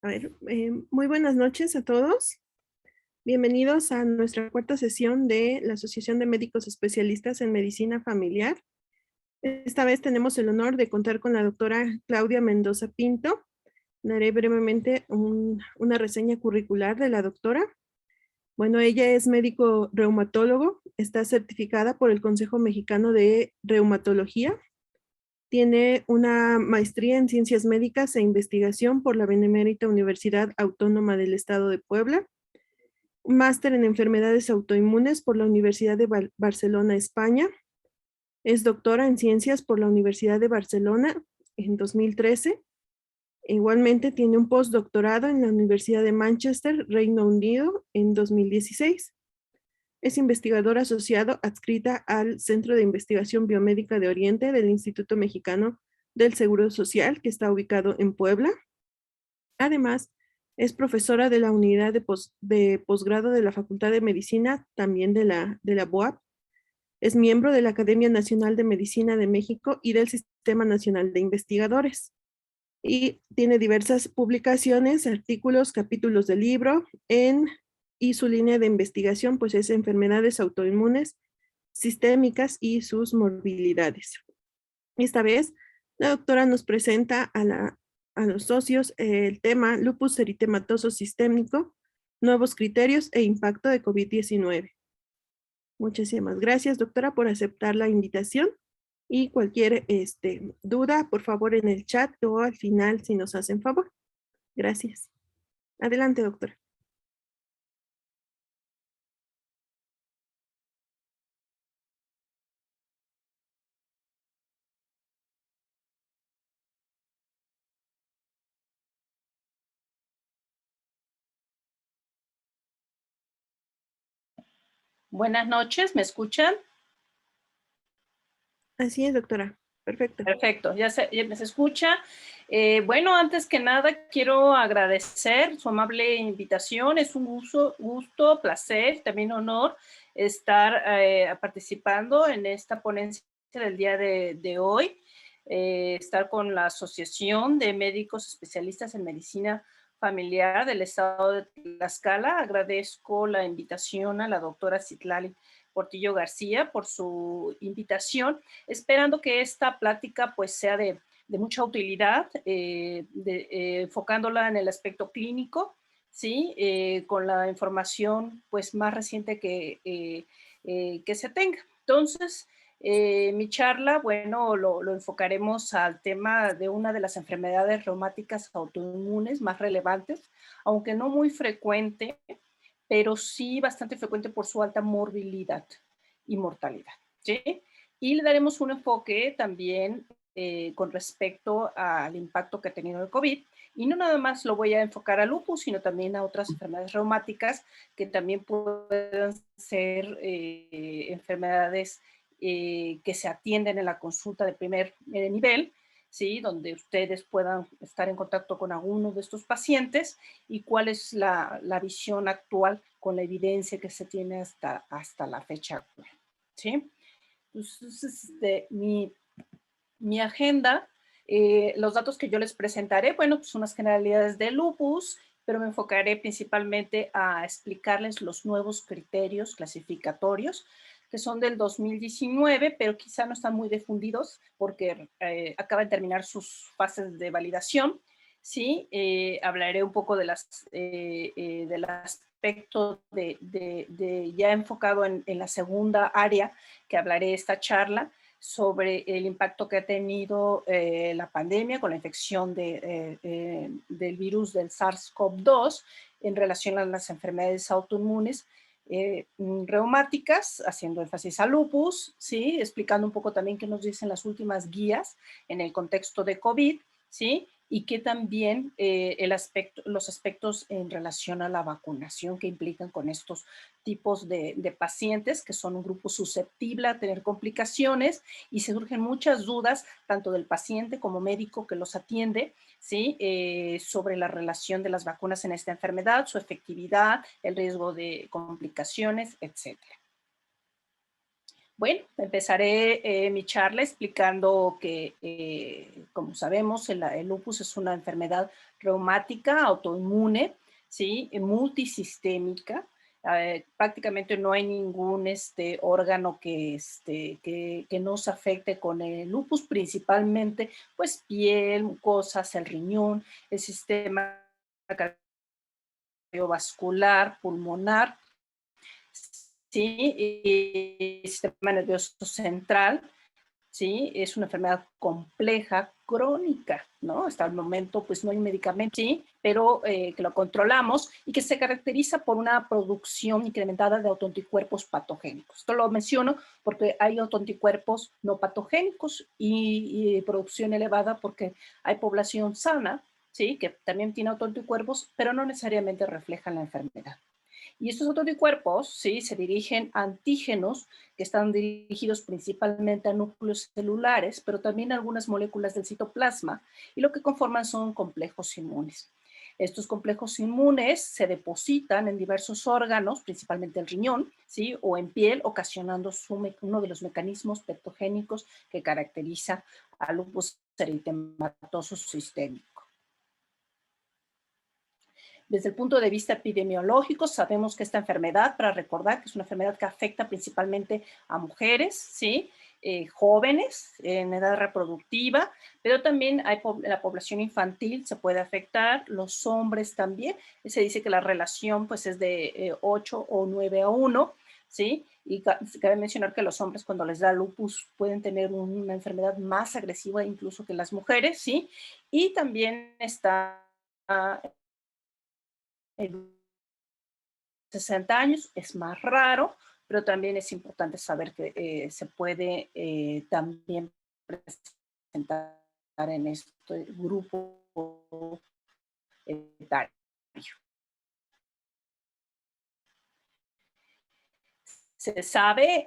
Muy buenas noches a todos. Bienvenidos a nuestra cuarta sesión de la Asociación de Médicos Especialistas en Medicina Familiar. Esta vez tenemos el honor de contar con la doctora Claudia Mendoza Pinto. Daré brevemente una reseña curricular de la doctora. Bueno, ella es médico reumatólogo, está certificada por el Consejo Mexicano de Reumatología. Tiene una maestría en Ciencias Médicas e Investigación por la Benemérita Universidad Autónoma del Estado de Puebla, un máster en Enfermedades Autoinmunes por la Universidad de Barcelona, España. Es doctora en Ciencias por la Universidad de Barcelona en 2013. Igualmente tiene un postdoctorado en la Universidad de Manchester, Reino Unido, en 2016. Es investigadora asociado adscrita al Centro de Investigación Biomédica de Oriente del Instituto Mexicano del Seguro Social, que está ubicado en Puebla. Además, es profesora de la unidad de posgrado de la Facultad de Medicina, también de la BUAP. Es miembro de la Academia Nacional de Medicina de México y del Sistema Nacional de Investigadores. Y tiene diversas publicaciones, artículos, capítulos de libro y su línea de investigación pues es enfermedades autoinmunes sistémicas y sus morbilidades. Esta vez, la doctora nos presenta a los socios el tema lupus eritematoso sistémico, nuevos criterios e impacto de COVID-19. Muchísimas gracias, doctora, por aceptar la invitación y cualquier duda, por favor, en el chat o al final, si nos hacen favor. Gracias. Adelante, doctora. Buenas noches, ¿me escuchan? Así es, doctora. Perfecto. Perfecto, ya se escucha. Bueno, antes que nada quiero agradecer su amable invitación. Es un gusto, placer, también honor estar participando en esta ponencia del día de hoy. Estar con la Asociación de Médicos Especialistas en Medicina Familiar del Estado de Tlaxcala. Agradezco la invitación a la doctora Citlali Portillo García por su invitación, esperando que esta plática pues sea de mucha utilidad, enfocándola en el aspecto clínico, ¿sí? Con la información pues más reciente que se tenga. Entonces, mi charla, bueno, lo enfocaremos al tema de una de las enfermedades reumáticas autoinmunes más relevantes, aunque no muy frecuente, pero sí bastante frecuente por su alta morbilidad y mortalidad, ¿sí? Y le daremos un enfoque también con respecto al impacto que ha tenido el COVID. Y no nada más lo voy a enfocar a lupus, sino también a otras enfermedades reumáticas que también pueden ser enfermedades que se atienden en la consulta de primer nivel, ¿sí? Donde ustedes puedan estar en contacto con alguno de estos pacientes y cuál es la visión actual con la evidencia que se tiene hasta la fecha actual, ¿sí? Entonces, mi agenda, los datos que yo les presentaré, bueno, pues unas generalidades de lupus, pero me enfocaré principalmente a explicarles los nuevos criterios clasificatorios que son del 2019, pero quizá no están muy difundidos porque acaban de terminar sus fases de validación. Sí, hablaré un poco del aspecto ya enfocado en la segunda área que hablaré esta charla, sobre el impacto que ha tenido la pandemia con la infección del virus del SARS-CoV-2 en relación a las enfermedades autoinmunes reumáticas, haciendo énfasis a lupus, ¿sí? Explicando un poco también qué nos dicen las últimas guías en el contexto de COVID, ¿sí? Y que también los aspectos en relación a la vacunación que implican con estos tipos de pacientes, que son un grupo susceptible a tener complicaciones, y se surgen muchas dudas, tanto del paciente como médico que los atiende, ¿sí? Sobre la relación de las vacunas en esta enfermedad, su efectividad, el riesgo de complicaciones, etc. Bueno, empezaré mi charla explicando que, como sabemos, el lupus es una enfermedad reumática autoinmune, ¿sí? Multisistémica. Prácticamente no hay ningún órgano que nos afecte con el lupus, principalmente pues piel, mucosas, el riñón, el sistema cardiovascular, pulmonar, ¿sí? Y el sistema nervioso central, ¿sí? Es una enfermedad compleja, crónica, ¿no? Hasta el momento, pues no hay un medicamento, sí, pero que lo controlamos y que se caracteriza por una producción incrementada de autoanticuerpos patogénicos. Esto lo menciono porque hay autoanticuerpos no patogénicos y producción elevada porque hay población sana, ¿sí? Que también tiene autoanticuerpos, pero no necesariamente reflejan la enfermedad. Y estos anticuerpos, ¿sí? Se dirigen a antígenos que están dirigidos principalmente a núcleos celulares, pero también a algunas moléculas del citoplasma, y lo que conforman son complejos inmunes. Estos complejos inmunes se depositan en diversos órganos, principalmente el riñón, ¿sí? O en piel, ocasionando uno de los mecanismos patogénicos que caracteriza al lupus eritematoso sistémico. Desde el punto de vista epidemiológico, sabemos que esta enfermedad, para recordar que es una enfermedad que afecta principalmente a mujeres, ¿sí? Jóvenes en edad reproductiva, pero también hay la población infantil se puede afectar, los hombres también. Se dice que la relación pues es de 8 o 9 a 1, ¿sí? Y cabe mencionar que los hombres cuando les da lupus pueden tener una enfermedad más agresiva incluso que las mujeres, ¿sí? Y también está en 60 años, es más raro, pero también es importante saber que se puede también presentar en este grupo etario. Se sabe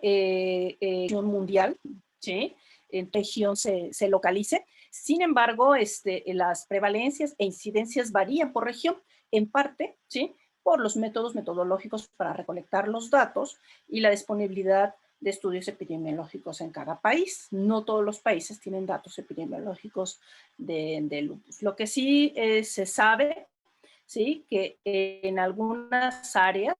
mundial, ¿sí? En región se localice. Sin embargo, las prevalencias e incidencias varían por región, en parte, ¿sí? Por los métodos metodológicos para recolectar los datos y la disponibilidad de estudios epidemiológicos en cada país. No todos los países tienen datos epidemiológicos de lupus. Lo que sí se sabe, ¿sí? Que en algunas áreas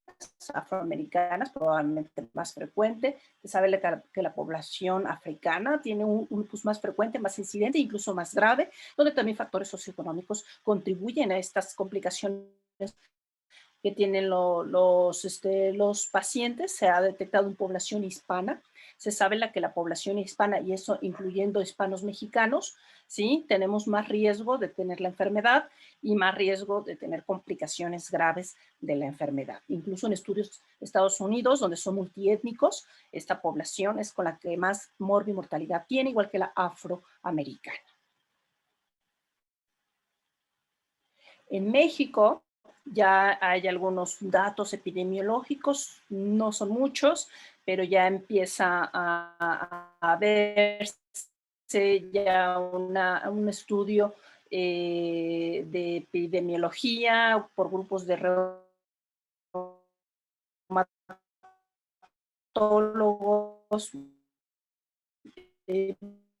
afroamericanas, probablemente más frecuente, se sabe que la población africana tiene un lupus más frecuente, más incidente, incluso más grave, donde también factores socioeconómicos contribuyen a estas complicaciones que tienen los pacientes. Se ha detectado en población hispana. Se sabe que la población hispana, y eso incluyendo hispanos mexicanos, ¿sí? Tenemos más riesgo de tener la enfermedad y más riesgo de tener complicaciones graves de la enfermedad. Incluso en estudios de Estados Unidos, donde son multiétnicos, esta población es con la que más morbimortalidad tiene, igual que la afroamericana. En México ya hay algunos datos epidemiológicos, no son muchos, pero ya empieza a verse ya un estudio de epidemiología por grupos de reumatólogos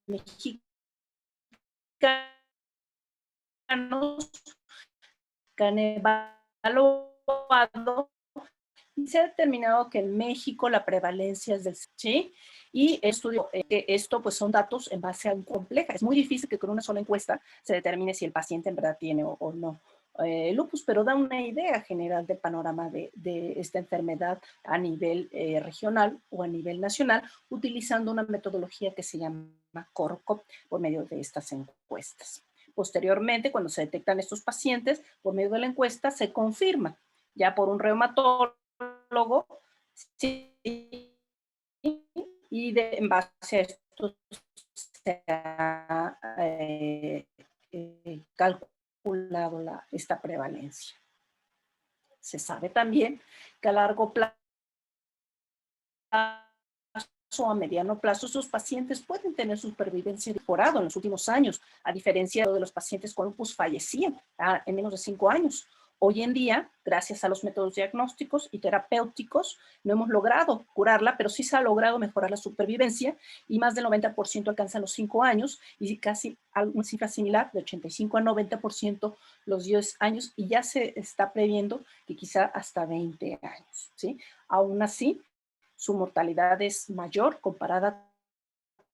mexicanos, que han evaluado y se ha determinado que en México la prevalencia es del ¿sí? Y estudio esto pues son datos en base a un compleja. Es muy difícil que con una sola encuesta se determine si el paciente en verdad tiene o no lupus, pero da una idea general del panorama de esta enfermedad a nivel regional o a nivel nacional, utilizando una metodología que se llama CORCOP por medio de estas encuestas. Posteriormente, cuando se detectan estos pacientes, por medio de la encuesta se confirma ya por un reumatólogo, sí, y en base a esto se ha calculado esta prevalencia. Se sabe también que a largo plazo o a mediano plazo, esos pacientes pueden tener supervivencia mejorada en los últimos años, a diferencia de los pacientes con lupus fallecían en menos de 5 años, Hoy en día, gracias a los métodos diagnósticos y terapéuticos, no hemos logrado curarla, pero sí se ha logrado mejorar la supervivencia y más del 90% alcanzan los 5 años y casi una cifra similar de 85 a 90% los 10 años y ya se está previendo que quizá hasta 20 años, ¿sí? Aún así, su mortalidad es mayor comparada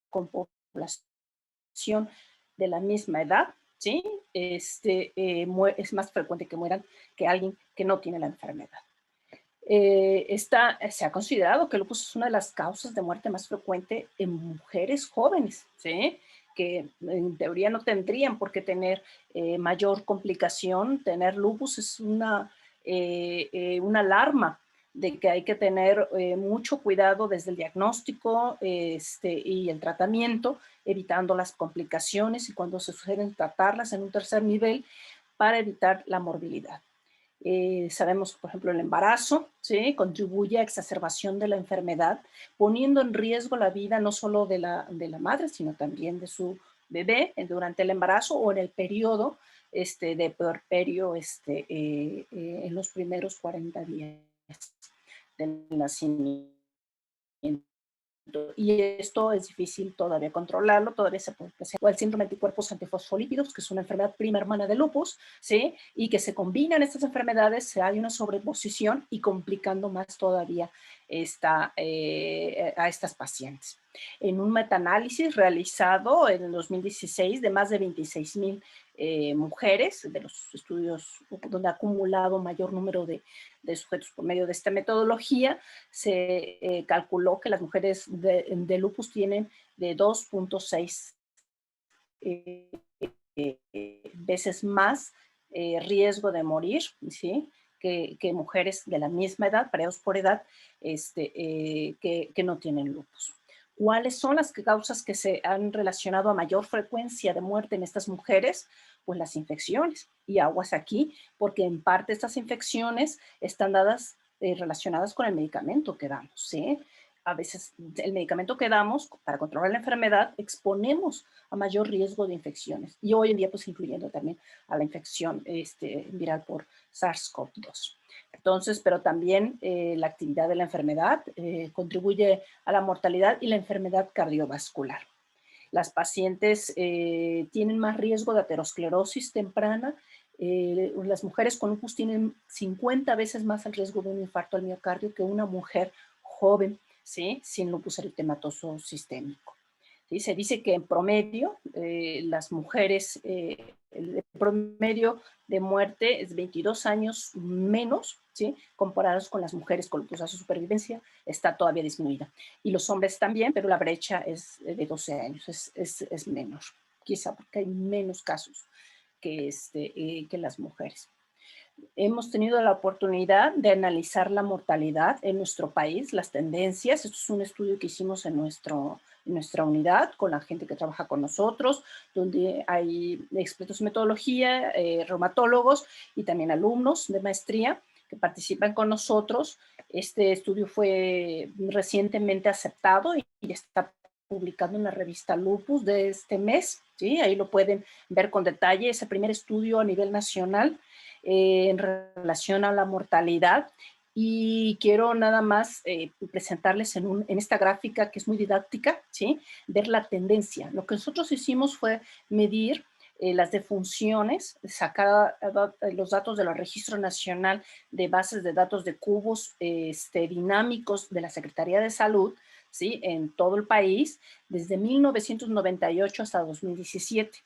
con población de la misma edad, ¿sí? Es más frecuente que mueran que alguien que no tiene la enfermedad. Se ha considerado que el lupus es una de las causas de muerte más frecuente en mujeres jóvenes, ¿sí? Que en teoría no tendrían por qué tener mayor complicación. Tener lupus es una alarma de que hay que tener mucho cuidado desde el diagnóstico y el tratamiento, evitando las complicaciones y cuando se suceden tratarlas en un tercer nivel para evitar la morbilidad. Sabemos, por ejemplo, el embarazo, ¿sí? Contribuye a exacerbación de la enfermedad, poniendo en riesgo la vida no solo de la madre, sino también de su bebé durante el embarazo o en el periodo de puerperio en los primeros 40 días del nacimiento. Y esto es difícil todavía controlarlo, todavía se puede presentar el síndrome de anticuerpos antifosfolípidos, que es una enfermedad prima hermana de lupus, ¿sí? Y que se combinan estas enfermedades, hay una sobreposición y complicando más todavía a estas pacientes. En un metaanálisis realizado en el 2016 de más de 26,000 mujeres, de los estudios donde ha acumulado mayor número de sujetos por medio de esta metodología, se calculó que las mujeres de lupus tienen de 2.6 veces más riesgo de morir, ¿sí? que mujeres de la misma edad, pareados por edad, que no tienen lupus. ¿Cuáles son las causas que se han relacionado a mayor frecuencia de muerte en estas mujeres? Pues las infecciones. Y aguas aquí, porque en parte estas infecciones están dadas relacionadas con el medicamento que damos, ¿sí? A veces el medicamento que damos para controlar la enfermedad exponemos a mayor riesgo de infecciones. Y hoy en día, pues incluyendo también a la infección viral por SARS-CoV-2. Entonces, pero también la actividad de la enfermedad contribuye a la mortalidad y la enfermedad cardiovascular. Las pacientes tienen más riesgo de aterosclerosis temprana. Las mujeres con lupus tienen 50 veces más el riesgo de un infarto al miocardio que una mujer joven, ¿sí? Sin lupus eritematoso sistémico. ¿Sí? Se dice que en promedio las mujeres, el promedio de muerte es 22 años menos, ¿sí? Comparados con las mujeres con lupus. Su supervivencia está todavía disminuida. Y los hombres también, pero la brecha es de 12 años, es menor, quizá porque hay menos casos que las mujeres. Hemos tenido la oportunidad de analizar la mortalidad en nuestro país, las tendencias. Esto es un estudio que hicimos en nuestra unidad con la gente que trabaja con nosotros, donde hay expertos en metodología, reumatólogos y también alumnos de maestría que participan con nosotros. Este estudio fue recientemente aceptado y está publicado en la revista Lupus de este mes, ¿sí? Ahí lo pueden ver con detalle, ese primer estudio a nivel nacional en relación a la mortalidad. Y quiero nada más presentarles en esta gráfica que es muy didáctica, ¿sí? Ver la tendencia. Lo que nosotros hicimos fue medir las defunciones, sacar los datos del Registro Nacional de Bases de Datos de Cubos dinámicos de la Secretaría de Salud, ¿sí? En todo el país, desde 1998 hasta 2017.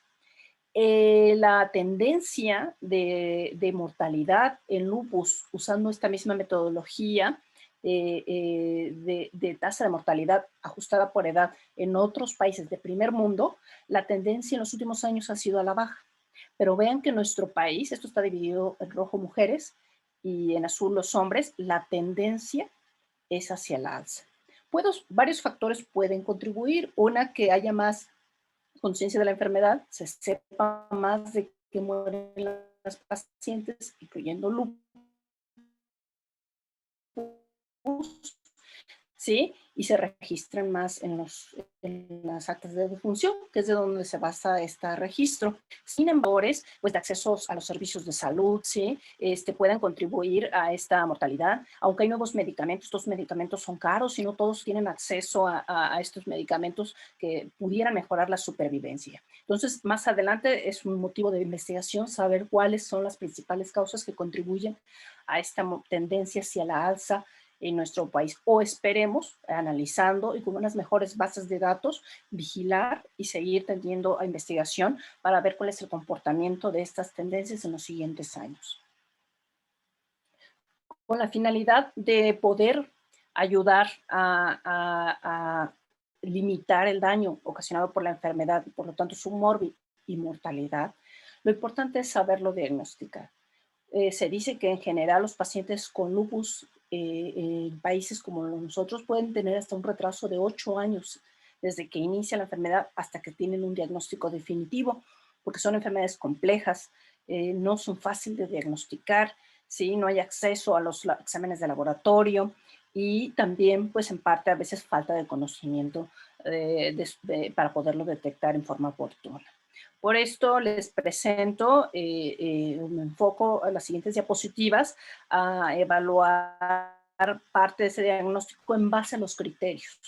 La tendencia de mortalidad en lupus usando esta misma metodología de tasa de mortalidad ajustada por edad en otros países de primer mundo, la tendencia en los últimos años ha sido a la baja. Pero vean que en nuestro país, esto está dividido en rojo mujeres y en azul los hombres, la tendencia es hacia la alza. Varios factores pueden contribuir. Una, que haya más conciencia de la enfermedad, se sepa más de que mueren las pacientes, incluyendo lupus, ¿sí? Y se registran más en las actas de defunción, que es de donde se basa este registro. Sin embargo, pues de accesos a los servicios de salud, ¿sí? Puedan contribuir a esta mortalidad. Aunque hay nuevos medicamentos, estos medicamentos son caros y no todos tienen acceso a estos medicamentos que pudieran mejorar la supervivencia. Entonces, más adelante es un motivo de investigación saber cuáles son las principales causas que contribuyen a esta tendencia hacia la alza en nuestro país, o esperemos, analizando y con unas mejores bases de datos, vigilar y seguir teniendo a investigación para ver cuál es el comportamiento de estas tendencias en los siguientes años. Con la finalidad de poder ayudar a limitar el daño ocasionado por la enfermedad y por lo tanto su y mortalidad, lo importante es saberlo diagnosticar. Se dice que en general los pacientes con lupus en países como nosotros pueden tener hasta un retraso de 8 años desde que inicia la enfermedad hasta que tienen un diagnóstico definitivo, porque son enfermedades complejas, no son fáciles de diagnosticar, ¿sí? No hay acceso a los exámenes de laboratorio y también, pues en parte, a veces falta de conocimiento para poderlo detectar en forma oportuna. Por esto les presento, me enfoco a las siguientes diapositivas a evaluar parte de ese diagnóstico en base a los criterios.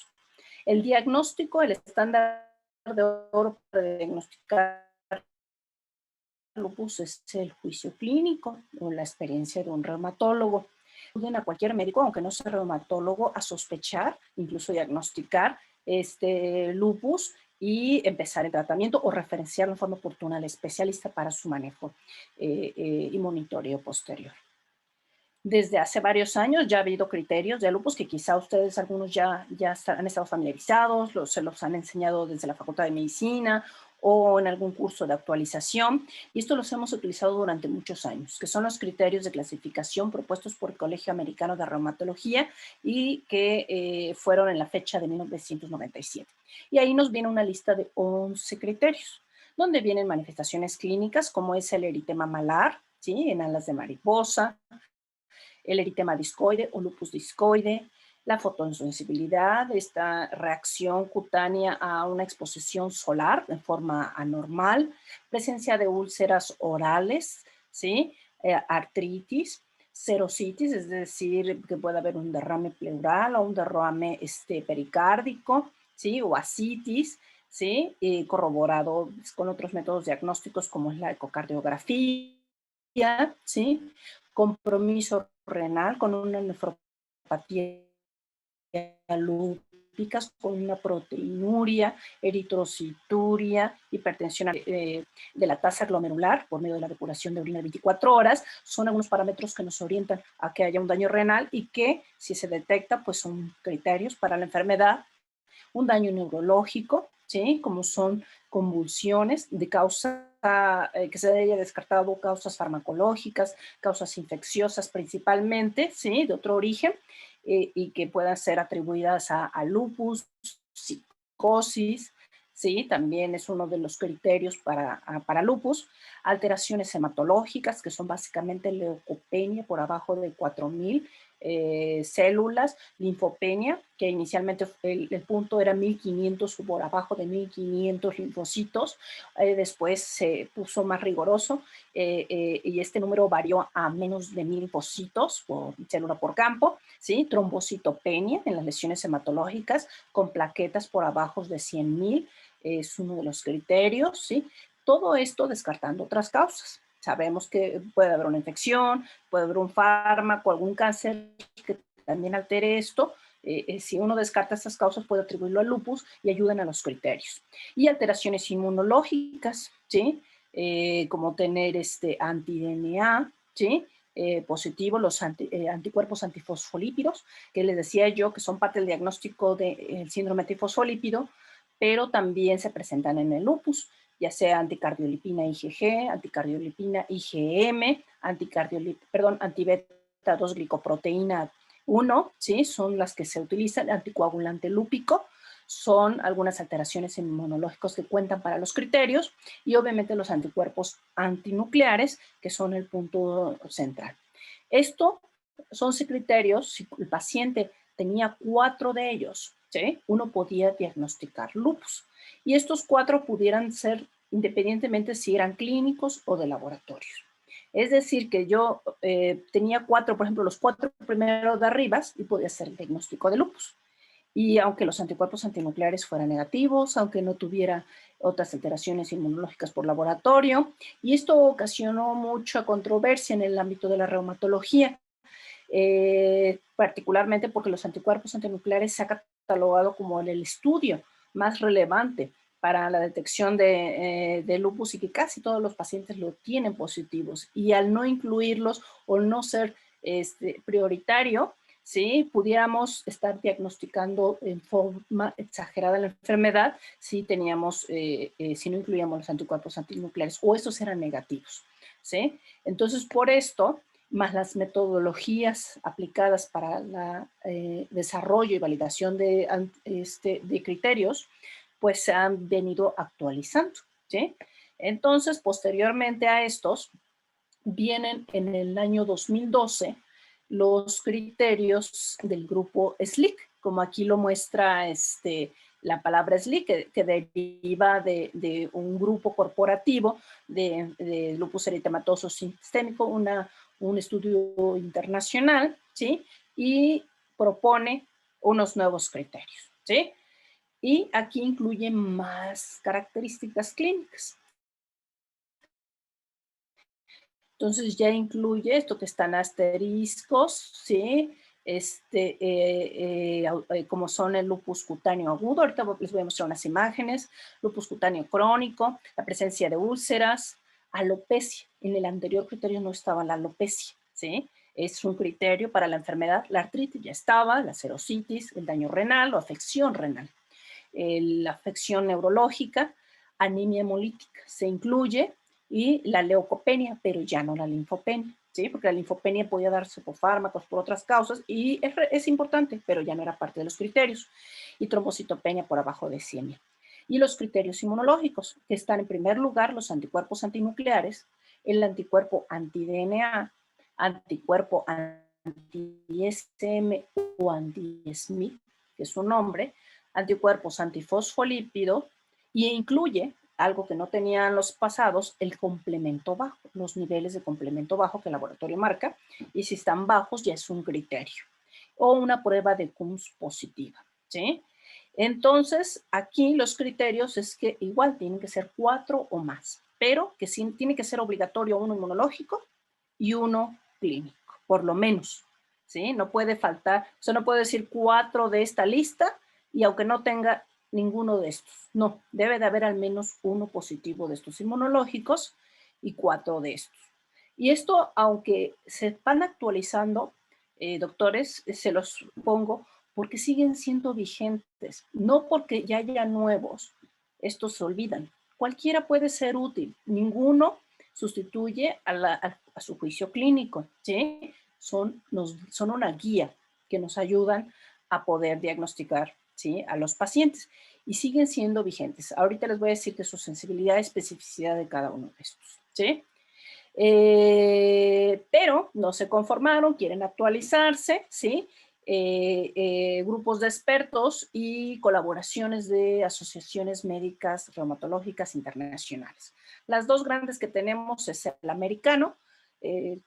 El diagnóstico, el estándar de oro para diagnosticar lupus es el juicio clínico o la experiencia de un reumatólogo. Ayuden a cualquier médico, aunque no sea reumatólogo, a sospechar, incluso diagnosticar lupus y empezar el tratamiento o referenciarlo en forma oportuna al especialista para su manejo y monitoreo posterior. Desde hace varios años ya ha habido criterios de lupus que quizá ustedes algunos ya han estado familiarizados, se los han enseñado desde la Facultad de Medicina o en algún curso de actualización, y esto los hemos utilizado durante muchos años, que son los criterios de clasificación propuestos por el Colegio Americano de Reumatología y que fueron en la fecha de 1997. Y ahí nos viene una lista de 11 criterios, donde vienen manifestaciones clínicas como es el eritema malar, ¿sí? En alas de mariposa, el eritema discoide o lupus discoide, la fotosensibilidad, esta reacción cutánea a una exposición solar de forma anormal, presencia de úlceras orales, ¿sí? Artritis, serositis, es decir, que puede haber un derrame pleural o un derrame pericárdico, ¿sí? O ascitis, ¿sí? Corroborado con otros métodos diagnósticos como es la ecocardiografía, ¿sí? Compromiso renal con una nefropatía lúpica, con una proteinuria, eritrocituria, hipertensión de la tasa glomerular por medio de la depuración de orina de 24 horas, son algunos parámetros que nos orientan a que haya un daño renal y que, si se detecta, pues son criterios para la enfermedad. Un daño neurológico, ¿sí? Como son convulsiones de causa que se haya descartado causas farmacológicas, causas infecciosas principalmente, ¿sí? De otro origen, y que puedan ser atribuidas a lupus, psicosis, ¿sí? También es uno de los criterios para lupus. Alteraciones hematológicas, que son básicamente leucopenia por abajo de 4,000 células, linfopenia, que inicialmente el punto era 1500 por abajo de 1500 linfocitos, después se puso más riguroso y este número varió a menos de 1000 linfocitos por célula por campo, ¿sí? Trombocitopenia en las lesiones hematológicas con plaquetas por abajo de 100,000 es uno de los criterios, ¿sí? Todo esto descartando otras causas. Sabemos que puede haber una infección, puede haber un fármaco, algún cáncer que también altere esto. Si uno descarta estas causas, puede atribuirlo al lupus y ayudan a los criterios. Y alteraciones inmunológicas, ¿sí? Como tener anti-DNA, ¿sí? Positivo, los anticuerpos antifosfolípidos, que les decía yo que son parte del diagnóstico del síndrome antifosfolípido, pero también se presentan en el lupus, ya sea anticardiolipina IgG, anticardiolipina IgM, antibeta 2 glicoproteína 1, ¿sí? Son las que se utilizan, anticoagulante lúpico, son algunas alteraciones inmunológicas que cuentan para los criterios y obviamente los anticuerpos antinucleares, que son el punto central. Esto son criterios, si el paciente tenía 4 de ellos, ¿sí? Uno podía diagnosticar lupus. Y estos 4 pudieran ser independientemente si eran clínicos o de laboratorio. Es decir, que yo tenía 4, por ejemplo, los 4 primeros de arriba y podía hacer el diagnóstico de lupus. Y aunque los anticuerpos antinucleares fueran negativos, aunque no tuviera otras alteraciones inmunológicas por laboratorio, y esto ocasionó mucha controversia en el ámbito de la reumatología, particularmente porque los anticuerpos antinucleares se ha catalogado como el estudio más relevante para la detección de lupus y que casi todos los pacientes lo tienen positivos. Y al no incluirlos o no ser prioritario, ¿sí? Pudiéramos estar diagnosticando en forma exagerada la enfermedad si teníamos, si no incluíamos los anticuerpos antinucleares o esos eran negativos, ¿sí? Entonces, por esto, más las metodologías aplicadas para el desarrollo y validación de criterios, pues se han venido actualizando, ¿sí? Entonces, posteriormente a estos, vienen en el año 2012 los criterios del grupo SLIC, como aquí lo muestra la palabra SLIC, que deriva de un grupo corporativo de lupus eritematoso sistémico, un estudio internacional, ¿sí? Y propone unos nuevos criterios, ¿sí? Y aquí incluye más características clínicas. Entonces ya incluye esto que están asteriscos, ¿sí? Como son el lupus cutáneo agudo, ahorita les voy a mostrar unas imágenes, lupus cutáneo crónico, la presencia de úlceras, alopecia. En el anterior criterio no estaba la alopecia, ¿sí? Es un criterio para la enfermedad, la artritis ya estaba, la serositis, el daño renal o afección renal, la afección neurológica, anemia hemolítica se incluye, y la leucopenia, pero ya no la linfopenia, ¿sí? Porque la linfopenia podía darse por fármacos, por otras causas, y es importante, pero ya no era parte de los criterios. Y trombocitopenia por abajo de 100.000. Y los criterios inmunológicos, que están en primer lugar los anticuerpos antinucleares, el anticuerpo anti-DNA, anticuerpo anti-ISM o anti-SMI, que es su nombre, anticuerpos antifosfolípido, y incluye algo que no tenían los pasados, el complemento bajo, los niveles de complemento bajo que el laboratorio marca, y si están bajos ya es un criterio, o una prueba de CUMS positiva, ¿sí? Entonces, aquí los criterios es que igual tienen que ser 4 o más, pero que sí, tiene que ser obligatorio uno inmunológico y uno clínico, por lo menos, ¿sí? No puede faltar, o sea, no puedo decir 4 de esta lista y aunque no tenga ninguno de estos. No, debe de haber al menos uno positivo de estos inmunológicos y 4 de estos. Y esto, aunque se van actualizando, doctores, se los pongo porque siguen siendo vigentes, no porque ya haya nuevos, estos se olvidan. Cualquiera puede ser útil, ninguno sustituye a su juicio clínico, ¿sí? Son una guía que nos ayudan a poder diagnosticar, ¿sí?, a los pacientes y siguen siendo vigentes. Ahorita les voy a decir de su sensibilidad y especificidad de cada uno de estos, ¿sí? Pero no se conformaron, quieren actualizarse, ¿sí? Grupos de expertos y colaboraciones de asociaciones médicas reumatológicas internacionales. Las dos grandes que tenemos es el americano, el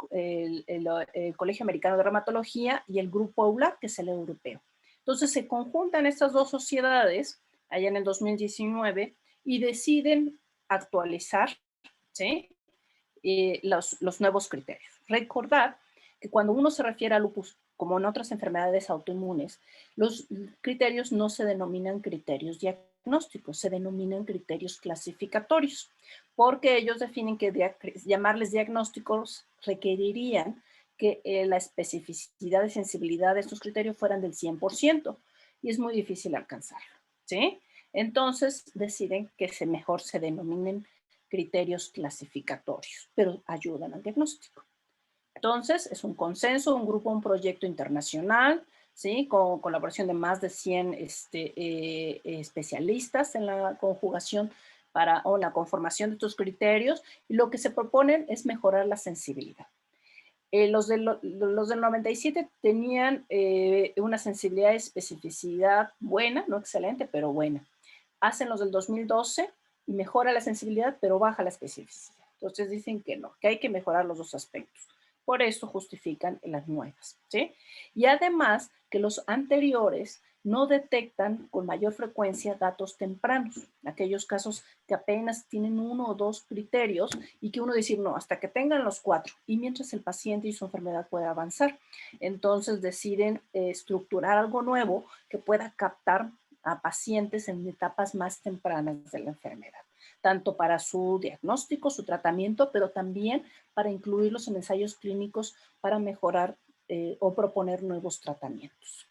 Colegio Americano de Reumatología, y el Grupo EULAR, que es el europeo. Entonces se conjuntan estas dos sociedades allá en el 2019 y deciden actualizar, ¿sí?, los nuevos criterios. Recordar que cuando uno se refiere a lupus, como en otras enfermedades autoinmunes, los criterios no se denominan criterios diagnósticos, se denominan criterios clasificatorios, porque ellos definen que llamarles diagnósticos requerirían que la especificidad y sensibilidad de estos criterios fueran del 100%, y es muy difícil alcanzarlo, ¿sí? Entonces deciden que mejor se denominen criterios clasificatorios, pero ayudan al diagnóstico. Entonces, es un consenso, un grupo, un proyecto internacional, ¿sí?, con colaboración de más de 100 especialistas en la conjugación o la conformación de estos criterios, y lo que se proponen es mejorar la sensibilidad. Los del 97 tenían una sensibilidad y especificidad buena, no excelente, pero buena. Hacen los del 2012 y mejora la sensibilidad, pero baja la especificidad. Entonces dicen que no, que hay que mejorar los dos aspectos. Por eso justifican las nuevas, ¿sí? Y además que los anteriores no detectan con mayor frecuencia datos tempranos, aquellos casos que apenas tienen uno o dos criterios y que uno decir, no, hasta que tengan los cuatro, y mientras el paciente y su enfermedad pueda avanzar. Entonces deciden estructurar algo nuevo que pueda captar a pacientes en etapas más tempranas de la enfermedad, tanto para su diagnóstico, su tratamiento, pero también para incluirlos en ensayos clínicos para mejorar o proponer nuevos tratamientos.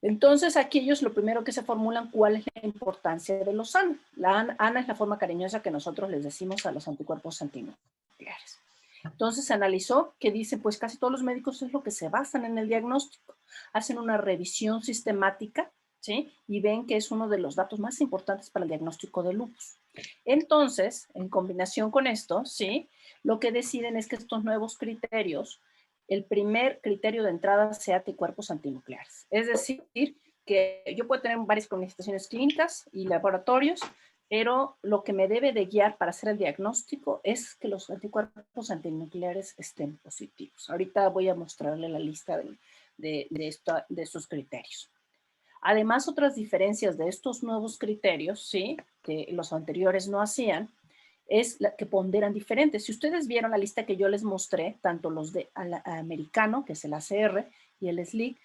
Entonces, aquí ellos lo primero que se formulan, ¿cuál es la importancia de los ANA? La ANA es la forma cariñosa que nosotros les decimos a los anticuerpos antinucleares. Entonces se analizó que dice, pues casi todos los médicos es lo que se basan en el diagnóstico. Hacen una revisión sistemática, ¿sí? Y ven que es uno de los datos más importantes para el diagnóstico de lupus. Entonces, en combinación con esto, ¿sí? Lo que deciden es que estos nuevos criterios, el primer criterio de entrada sea anticuerpos antinucleares. Es decir, que yo puedo tener varias manifestaciones clínicas y laboratorios, pero lo que me debe de guiar para hacer el diagnóstico es que los anticuerpos antinucleares estén positivos. Ahorita voy a mostrarle la lista de estos criterios. Además, otras diferencias de estos nuevos criterios, ¿sí? Que los anteriores no hacían, es que ponderan diferentes. Si ustedes vieron la lista que yo les mostré, tanto los de americano, que es el ACR, y el SLIC,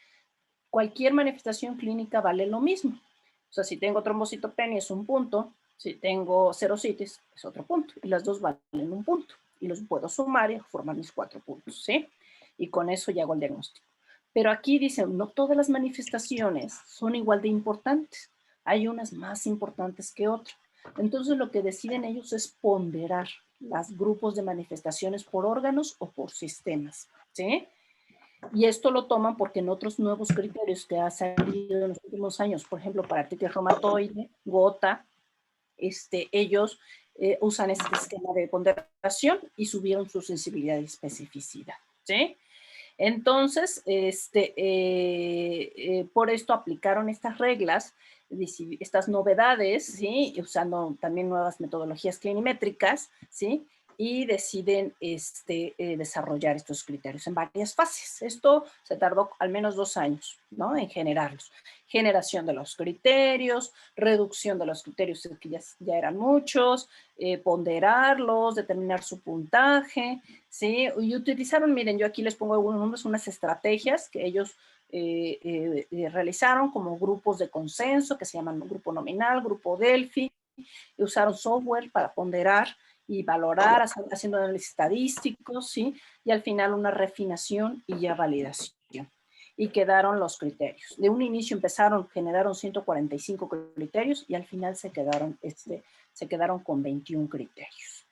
cualquier manifestación clínica vale lo mismo. O sea, si tengo trombocitopenia es un punto, si tengo serositis es otro punto, y las dos valen un punto. Y los puedo sumar y formar mis 4 puntos, ¿sí? Y con eso ya hago el diagnóstico. Pero aquí dicen, no todas las manifestaciones son igual de importantes. Hay unas más importantes que otras. Entonces lo que deciden ellos es ponderar los grupos de manifestaciones por órganos o por sistemas, ¿sí? Y esto lo toman porque en otros nuevos criterios que ha salido en los últimos años, por ejemplo, para artritis reumatoide, gota, ellos usan este esquema de ponderación y subieron su sensibilidad y especificidad, ¿sí? Entonces, por esto aplicaron estas reglas, estas novedades, ¿sí? Usando también nuevas metodologías clinimétricas, ¿sí? Y deciden desarrollar estos criterios en varias fases. Esto se tardó al menos 2 años, ¿no? En generarlos. Generación de los criterios, reducción de los criterios que ya eran muchos, ponderarlos, determinar su puntaje, ¿sí? Y utilizaron, miren, yo aquí les pongo algunos nombres, unas estrategias que ellos realizaron como grupos de consenso que se llaman grupo nominal, grupo Delphi, y usaron software para ponderar y valorar, haciendo análisis estadísticos, ¿sí? Y al final una refinación y ya validación. Y quedaron los criterios. De un inicio generaron 145 criterios y al final se quedaron con 21 criterios,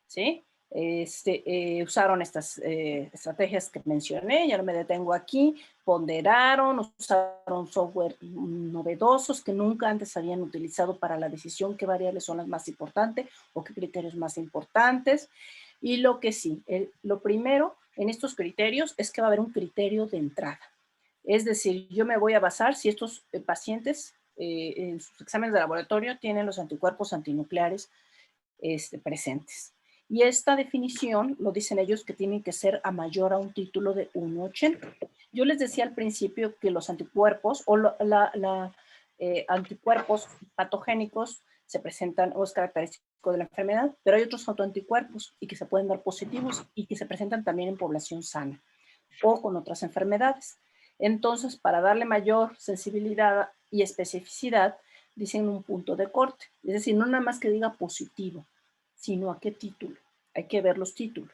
¿sí? Usaron estas estrategias que mencioné, ya no me detengo aquí, ponderaron, usaron software novedosos que nunca antes habían utilizado para la decisión qué variables son las más importantes o qué criterios más importantes. Y lo que sí, lo primero en estos criterios es que va a haber un criterio de entrada. Es decir, yo me voy a basar si estos pacientes en sus exámenes de laboratorio tienen los anticuerpos antinucleares presentes. Y esta definición, lo dicen ellos, que tiene que ser a mayor a un título de 1,80. Yo les decía al principio que los anticuerpos o anticuerpos patogénicos se presentan o es característico de la enfermedad, pero hay otros autoanticuerpos y que se pueden dar positivos y que se presentan también en población sana o con otras enfermedades. Entonces, para darle mayor sensibilidad y especificidad, dicen un punto de corte. Es decir, no nada más que diga positivo, sino a qué título. Hay que ver los títulos.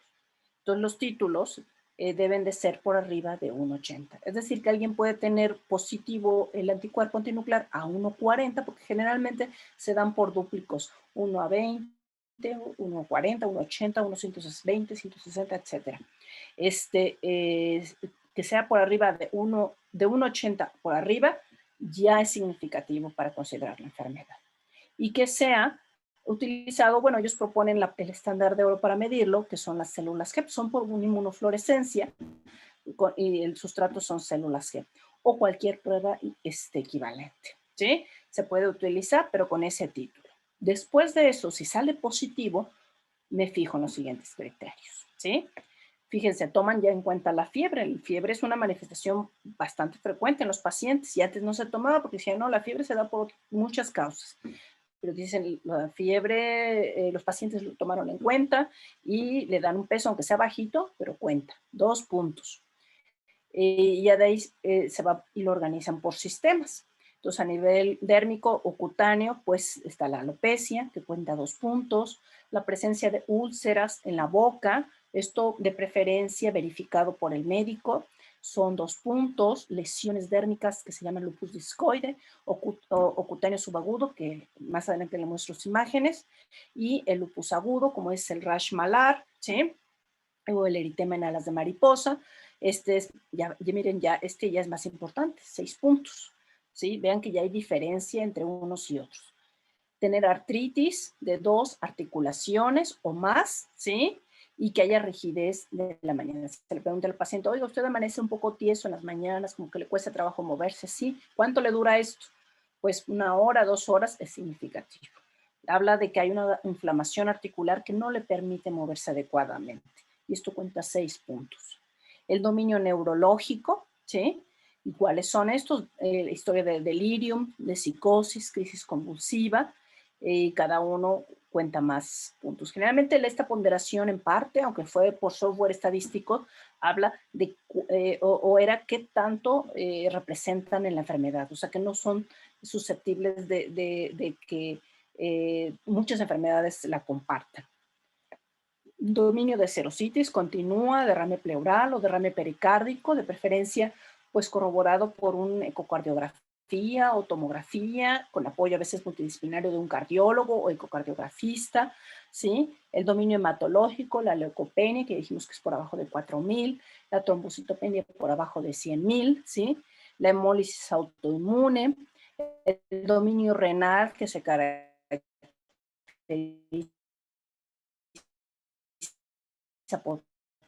Entonces, los títulos deben de ser por arriba de 1,80. Es decir, que alguien puede tener positivo el anticuerpo antinuclear a 1,40, porque generalmente se dan por dúplicos 1,20, 1,40, 1,80, 1,120, 160, etc. Que sea por arriba de 1,80 por arriba, ya es significativo para considerar la enfermedad. Y que sea utilizado, bueno, ellos proponen el estándar de oro para medirlo, que son las células G, son por una inmunofluorescencia y el sustrato son células G, o cualquier prueba equivalente, ¿sí? Se puede utilizar, pero con ese título. Después de eso, si sale positivo, me fijo en los siguientes criterios, ¿sí? Fíjense, toman ya en cuenta la fiebre. La fiebre es una manifestación bastante frecuente en los pacientes y antes no se tomaba porque decían, no, la fiebre se da por muchas causas. Pero dicen, la fiebre, los pacientes lo tomaron en cuenta y le dan un peso, aunque sea bajito, pero cuenta. 2 puntos. Y ya de ahí se va y lo organizan por sistemas. Entonces, a nivel dérmico o cutáneo, pues está la alopecia, que cuenta 2 puntos, la presencia de úlceras en la boca, esto de preferencia verificado por el médico, son 2 puntos, lesiones dérmicas que se llaman lupus discoide o cutáneo subagudo, que más adelante le muestro sus imágenes, y el lupus agudo, como es el rash malar, ¿sí? O el eritema en alas de mariposa. Este es, ya miren, este ya es más importante, 6 puntos. ¿Sí? Vean que ya hay diferencia entre unos y otros. Tener artritis de 2 articulaciones o más, ¿sí? Y que haya rigidez de la mañana. Se le pregunta al paciente, oiga, usted amanece un poco tieso en las mañanas, como que le cuesta trabajo moverse, ¿sí? ¿Cuánto le dura esto? Pues 1 hora, 2 horas es significativo. Habla de que hay una inflamación articular que no le permite moverse adecuadamente. Y esto cuenta 6 puntos. El dominio neurológico, ¿sí? ¿Y cuáles son estos? Historia de delirium, de psicosis, crisis convulsiva, y cada uno cuenta más puntos. Generalmente esta ponderación en parte, aunque fue por software estadístico, habla de o era qué tanto representan en la enfermedad, o sea que no son susceptibles de que muchas enfermedades la compartan. Dominio de serositis continúa, derrame pleural o derrame pericárdico, de preferencia pues corroborado por un ecocardiografía o tomografía, con apoyo a veces multidisciplinario de un cardiólogo o ecocardiografista, ¿sí? El dominio hematológico, la leucopenia, que dijimos que es por abajo de 4,000, la trombocitopenia por abajo de 100,000, ¿sí? La hemólisis autoinmune, el dominio renal, que se caracteriza por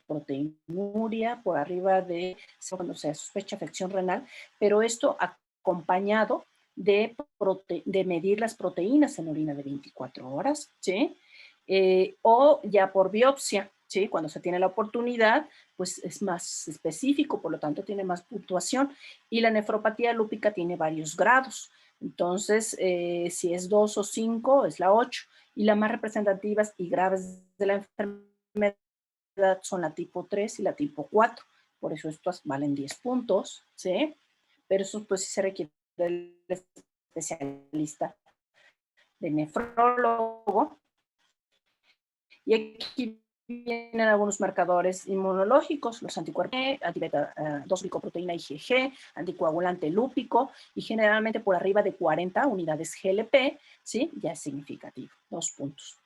proteinuria, por arriba de cuando se sospecha afección renal, pero esto acompañado de medir las proteínas en orina de 24 horas, ¿sí? O ya por biopsia, ¿sí? Cuando se tiene la oportunidad, pues es más específico, por lo tanto tiene más puntuación, y la nefropatía lúpica tiene varios grados. Entonces, si es 2 o 5, es la 8, y las más representativas y graves de la enfermedad son la tipo 3 y la tipo 4. Por eso estas valen 10 puntos, ¿sí? Pero eso pues sí se requiere del especialista de nefrólogo. Y aquí vienen algunos marcadores inmunológicos, los anticuerpos, antibeta 2 glicoproteína IgG, anticoagulante lúpico, y generalmente por arriba de 40 unidades GLP, ¿sí? Ya es significativo, 2 puntos.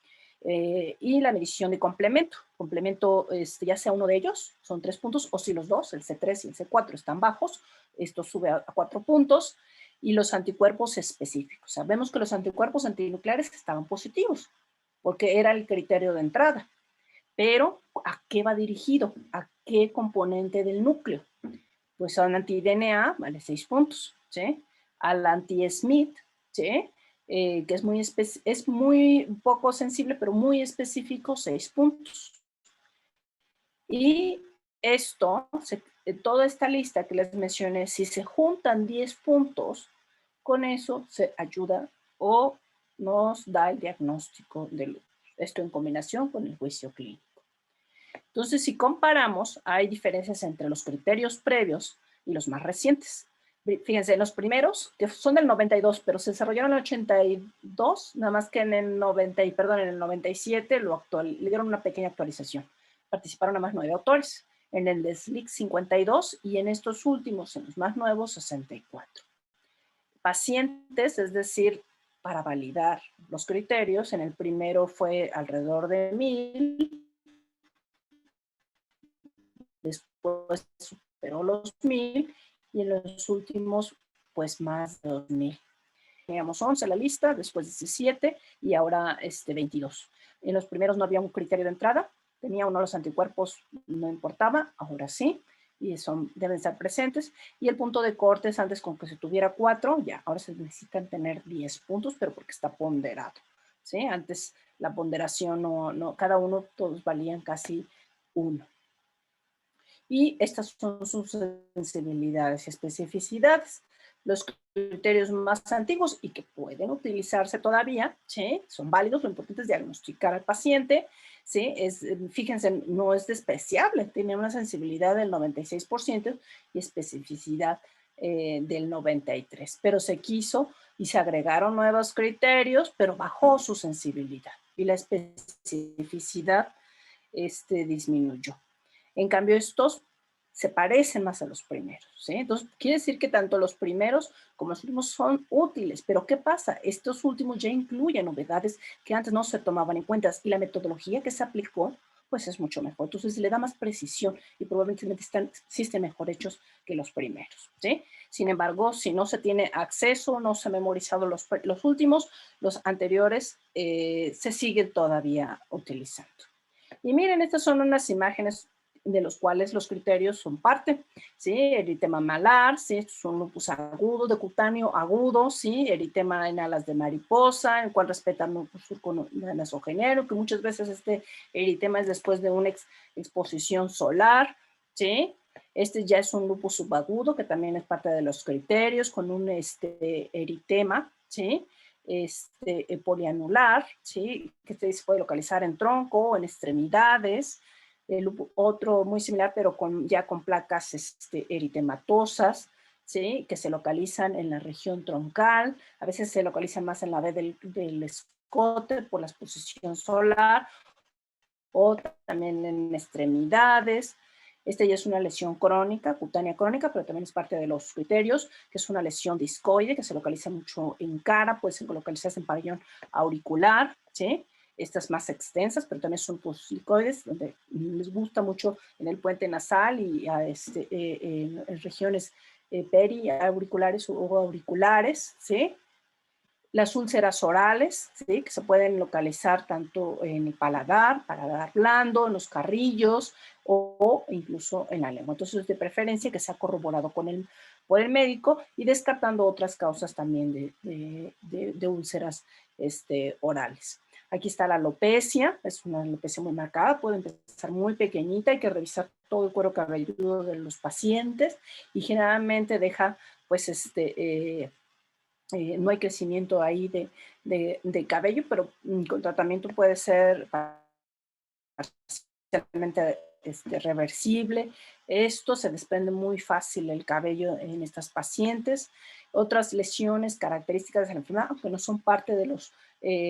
Y la medición de complemento. Complemento, ya sea uno de ellos, son 3 puntos, o si los dos, el C3 y el C4, están bajos, esto sube a 4 puntos. Y los anticuerpos específicos. Sabemos que los anticuerpos antinucleares estaban positivos, porque era el criterio de entrada. Pero, ¿a qué va dirigido? ¿A qué componente del núcleo? Pues a un anti-DNA, vale 6 puntos, ¿sí? Al anti-Smith, ¿sí? Que es muy poco sensible, pero muy específico, 6 puntos. Y esto, toda esta lista que les mencioné, si se juntan 10 puntos, con eso se ayuda o nos da el diagnóstico de lupus. Esto en combinación con el juicio clínico. Entonces, si comparamos, hay diferencias entre los criterios previos y los más recientes. Fíjense, los primeros, que son del 92, pero se desarrollaron en el 82, nada más que en el 97 le dieron una pequeña actualización. Participaron nada más 9 autores. En el de SLIC 52 y en estos últimos, en los más nuevos, 64. Pacientes, es decir, para validar los criterios, en el primero fue alrededor de 1,000, después superó los 1,000 y en los últimos, pues más de 2,000. teníamos 11 en la lista, después 17 y ahora 22. En los primeros no había un criterio de entrada, tenía uno los anticuerpos, no importaba, ahora sí, y deben estar presentes. Y el punto de cortes, antes con que se tuviera 4, ya, ahora se necesitan tener 10 puntos, pero porque está ponderado, ¿sí? Antes la ponderación no cada uno, todos valían casi 1. Y estas son sus sensibilidades y especificidades. Los criterios más antiguos y que pueden utilizarse todavía, ¿sí? Son válidos, lo importante es diagnosticar al paciente, ¿sí? Fíjense, no es despreciable, tiene una sensibilidad del 96% y especificidad del 93%, pero se quiso y se agregaron nuevos criterios, pero bajó su sensibilidad y la especificidad disminuyó. En cambio, estos se parecen más a los primeros, ¿sí? Entonces, quiere decir que tanto los primeros como los últimos son útiles, pero ¿qué pasa? Estos últimos ya incluyen novedades que antes no se tomaban en cuenta y la metodología que se aplicó, pues es mucho mejor. Entonces, le da más precisión y probablemente sí estén mejor hechos que los primeros, ¿sí? Sin embargo, si no se tiene acceso, no se han memorizado los últimos, los anteriores se siguen todavía utilizando. Y miren, estas son unas imágenes de los cuales los criterios son parte, ¿sí? Eritema malar, ¿sí? Estos son lupus agudo, de cutáneo agudo, ¿sí? Eritema en alas de mariposa, el cual respeta el lupus nasogénero, que muchas veces este eritema es después de una exposición solar, ¿sí? Este ya es un lupus subagudo, que también es parte de los criterios, con un eritema, ¿sí? Polianular, ¿sí? Que se puede localizar en tronco, en extremidades. Otro muy similar, pero ya con placas eritematosas, ¿sí? Que se localizan en la región troncal. A veces se localizan más en la B del escote por la exposición solar, o también en extremidades. Ya es una lesión crónica, cutánea crónica, pero también es parte de los criterios, que es una lesión discoide, que se localiza mucho en cara, puede localizarse en pabellón auricular, ¿sí? Estas más extensas, pero también son discoides, donde les gusta mucho en el puente nasal y en regiones periauriculares o auriculares, ¿sí? Las úlceras orales, ¿sí? Que se pueden localizar tanto en el paladar blando, en los carrillos o incluso en la lengua. Entonces, de preferencia que sea corroborado por el médico y descartando otras causas también de úlceras orales. Aquí está la alopecia, es una alopecia muy marcada, puede empezar muy pequeñita, hay que revisar todo el cuero cabelludo de los pacientes y generalmente deja pues no hay crecimiento ahí de cabello, pero con tratamiento puede ser parcialmente reversible. Esto se desprende muy fácil el cabello en estas pacientes. Otras lesiones características de la enfermedad, aunque no son parte de los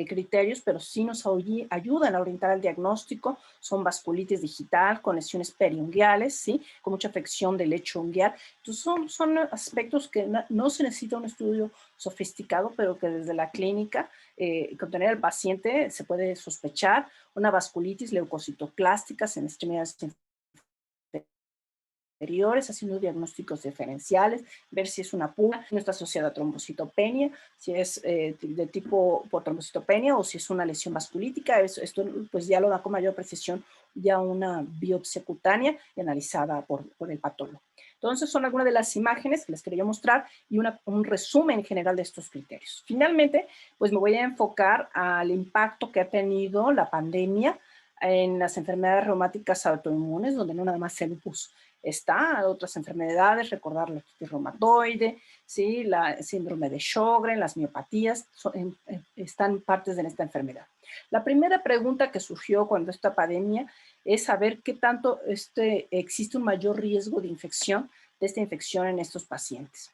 criterios, pero sí nos ayudan a orientar el diagnóstico, son vasculitis digital con lesiones periunguiales, ¿sí? Con mucha afección del lecho unguial. Entonces son aspectos que no se necesita un estudio sofisticado, pero que desde la clínica, con tener al paciente se puede sospechar una vasculitis leucocitoclásticas en extremidades inferiores, haciendo diagnósticos diferenciales, ver si es una púa, no está asociada a trombocitopenia, si es de tipo por trombocitopenia o si es una lesión vasculítica. Esto pues ya lo da con mayor precisión ya una biopsia cutánea y analizada por el patólogo. Entonces son algunas de las imágenes que les quería mostrar y un resumen general de estos criterios. Finalmente, pues me voy a enfocar al impacto que ha tenido la pandemia en las enfermedades reumáticas autoinmunes, donde no nada más el lupus está, otras enfermedades, recordar la artritis reumatoide, ¿sí? La síndrome de Sjögren, las miopatías, están partes de esta enfermedad. La primera pregunta que surgió cuando esta pandemia es saber qué tanto existe un mayor riesgo de infección, de esta infección en estos pacientes.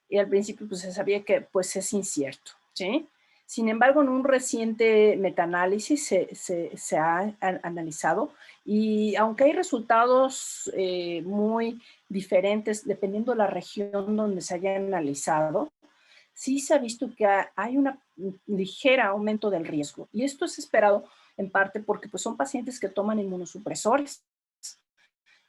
Y al principio pues se sabía que pues es incierto, ¿sí? Sin embargo, en un reciente metaanálisis se ha analizado y aunque hay resultados muy diferentes dependiendo de la región donde se haya analizado, sí se ha visto que hay un ligero aumento del riesgo. Y esto es esperado en parte porque pues, son pacientes que toman inmunosupresores,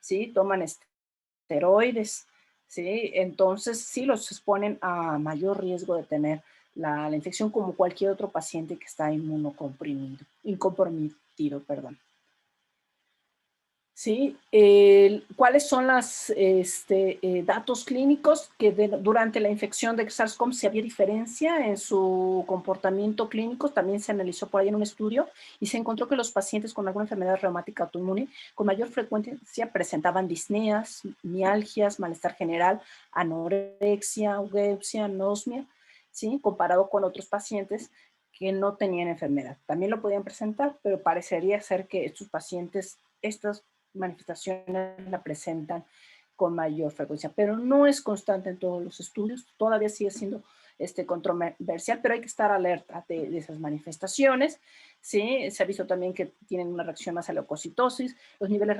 ¿sí? Toman esteroides, ¿sí? Entonces sí los exponen a mayor riesgo de tener la infección como cualquier otro paciente que está incomprometido, perdón. ¿Sí? ¿Cuáles son los datos clínicos? Que durante la infección de SARS-CoV si había diferencia en su comportamiento clínico, también se analizó por ahí en un estudio y se encontró que los pacientes con alguna enfermedad reumática autoinmune con mayor frecuencia presentaban disneas, mialgias, malestar general, anorexia, augeusia, anosmia, ¿sí? Comparado con otros pacientes que no tenían enfermedad. También lo podían presentar, pero parecería ser que estos pacientes, estas manifestaciones la presentan con mayor frecuencia, pero no es constante en todos los estudios, todavía sigue siendo controversial, pero hay que estar alerta de esas manifestaciones, ¿sí? Se ha visto también que tienen una reacción más a la leucocitosis, los niveles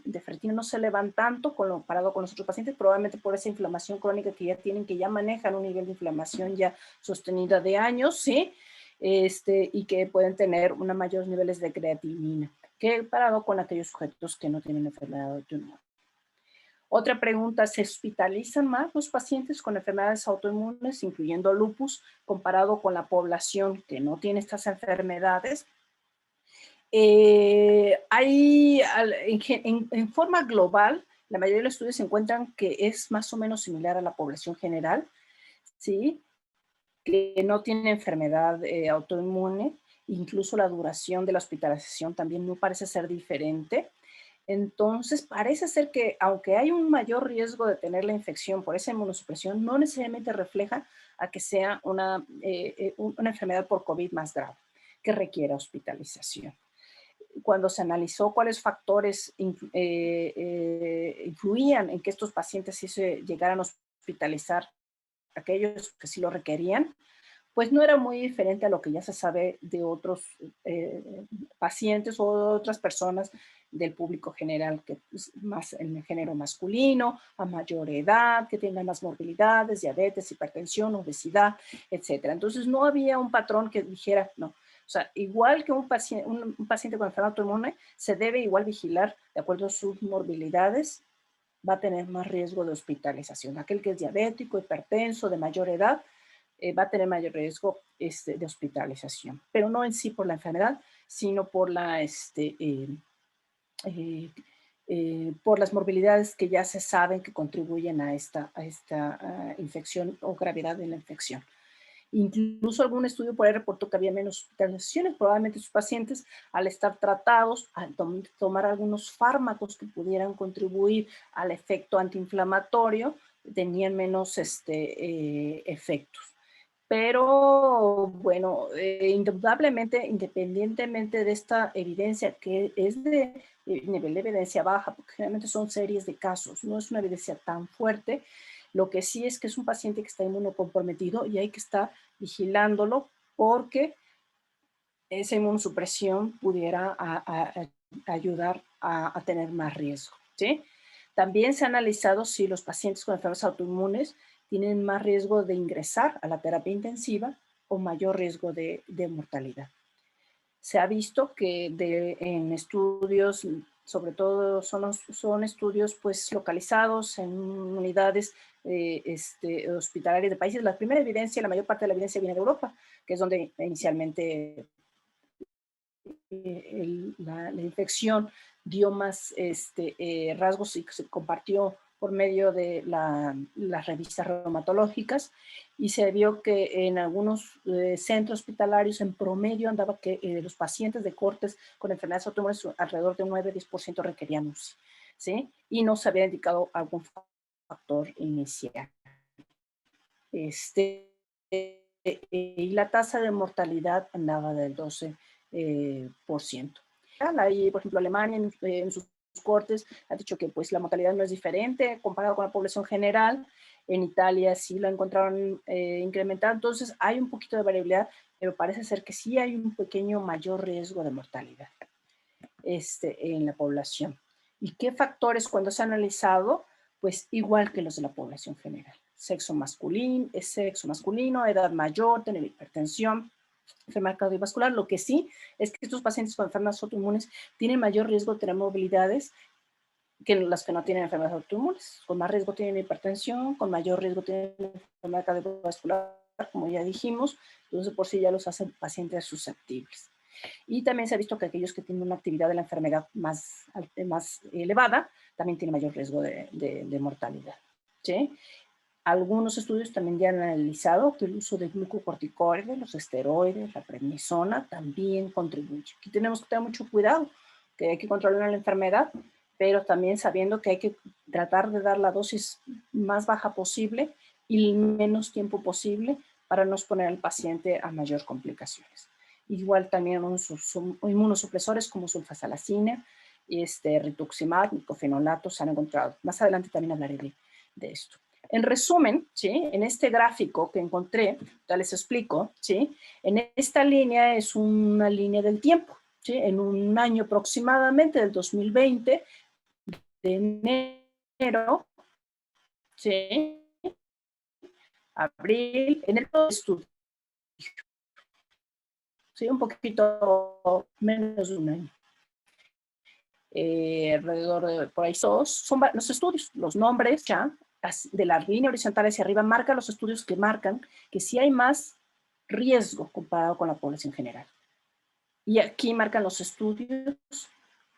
de ferritina no se elevan tanto comparado con los otros pacientes, probablemente por esa inflamación crónica que ya tienen, que ya manejan un nivel de inflamación ya sostenida de años, ¿sí? Y que pueden tener unos mayores niveles de creatinina que parado con aquellos sujetos que no tienen enfermedad autoinmune. Otra pregunta, ¿se hospitalizan más los pacientes con enfermedades autoinmunes, incluyendo lupus, comparado con la población que no tiene estas enfermedades? En forma global, la mayoría de los estudios se encuentran que es más o menos similar a la población general, ¿sí? Que no tiene enfermedad autoinmune, incluso la duración de la hospitalización también no parece ser diferente. Entonces, parece ser que aunque hay un mayor riesgo de tener la infección por esa inmunosupresión, no necesariamente refleja a que sea una enfermedad por COVID más grave, que requiera hospitalización. Cuando se analizó cuáles factores influían en que estos pacientes sí se llegaran a hospitalizar, aquellos que sí lo requerían, pues no era muy diferente a lo que ya se sabe de otros pacientes o de otras personas del público general, que es más en el género masculino, a mayor edad, que tengan más morbilidades, diabetes, hipertensión, obesidad, etcétera. Entonces no había un patrón que dijera, no. O sea, igual que un paciente con enfermedad autoinmune, se debe igual vigilar de acuerdo a sus morbilidades, va a tener más riesgo de hospitalización. Aquel que es diabético, hipertenso, de mayor edad, va a tener mayor riesgo de hospitalización, pero no en sí por la enfermedad, sino por por las morbilidades que ya se saben que contribuyen a esta infección o gravedad de la infección. Incluso algún estudio por ahí reportó que había menos hospitalizaciones, probablemente sus pacientes al estar tratados, al tomar algunos fármacos que pudieran contribuir al efecto antiinflamatorio, tenían menos efectos. Pero bueno, indudablemente, independientemente de esta evidencia, que es de nivel de evidencia baja, porque generalmente son series de casos, no es una evidencia tan fuerte, lo que sí es que es un paciente que está inmunocomprometido y hay que estar vigilándolo porque esa inmunosupresión pudiera ayudar a tener más riesgo, ¿sí? También se ha analizado si los pacientes con enfermedades autoinmunes tienen más riesgo de ingresar a la terapia intensiva o mayor riesgo de mortalidad. Se ha visto que en estudios, sobre todo son estudios pues localizados en unidades hospitalarias de países. La primera evidencia, la mayor parte de la evidencia viene de Europa, que es donde inicialmente la infección dio más rasgos y se compartió por medio de las revistas reumatológicas y se vio que en algunos centros hospitalarios en promedio andaba que los pacientes de cortes con enfermedades autoinmunes alrededor de un 9-10% requerían UCI, ¿sí? Y no se había indicado algún factor inicial. Y la tasa de mortalidad andaba del 12%. Ahí, por ejemplo, Alemania en sus cortes ha dicho que pues, la mortalidad no es diferente comparado con la población general. En Italia sí lo encontraron incrementada. Entonces hay un poquito de variabilidad, pero parece ser que sí hay un pequeño mayor riesgo de mortalidad en la población. ¿Y qué factores cuando se ha analizado? Pues igual que los de la población general. Sexo masculino, edad mayor, tener hipertensión, enfermedad cardiovascular. Lo que sí es que estos pacientes con enfermedades autoinmunes tienen mayor riesgo de tener movilidades que las que no tienen enfermedades autoinmunes. Con más riesgo tienen hipertensión, con mayor riesgo tienen enfermedad cardiovascular, como ya dijimos, entonces por sí ya los hacen pacientes susceptibles. Y también se ha visto que aquellos que tienen una actividad de la enfermedad más elevada también tienen mayor riesgo de mortalidad. ¿Sí? Algunos estudios también ya han analizado que el uso de glucocorticoides, los esteroides, la prednisona también contribuye. Aquí tenemos que tener mucho cuidado, que hay que controlar la enfermedad, pero también sabiendo que hay que tratar de dar la dosis más baja posible y el menos tiempo posible para no exponer al paciente a mayor complicaciones. Igual también inmunosupresores como sulfasalacina, rituximab, micofenolato se han encontrado. Más adelante también hablaré de esto. En resumen, ¿sí? En este gráfico que encontré, ya les explico, ¿sí? En esta línea es una línea del tiempo, ¿sí? En un año aproximadamente, del 2020, de enero, ¿sí? Abril, en el estudio, ¿sí? Un poquito menos de un año. Alrededor de por ahí son los estudios, los nombres ya de la línea horizontal hacia arriba marcan los estudios que marcan que sí hay más riesgo comparado con la población general. Y aquí marcan los estudios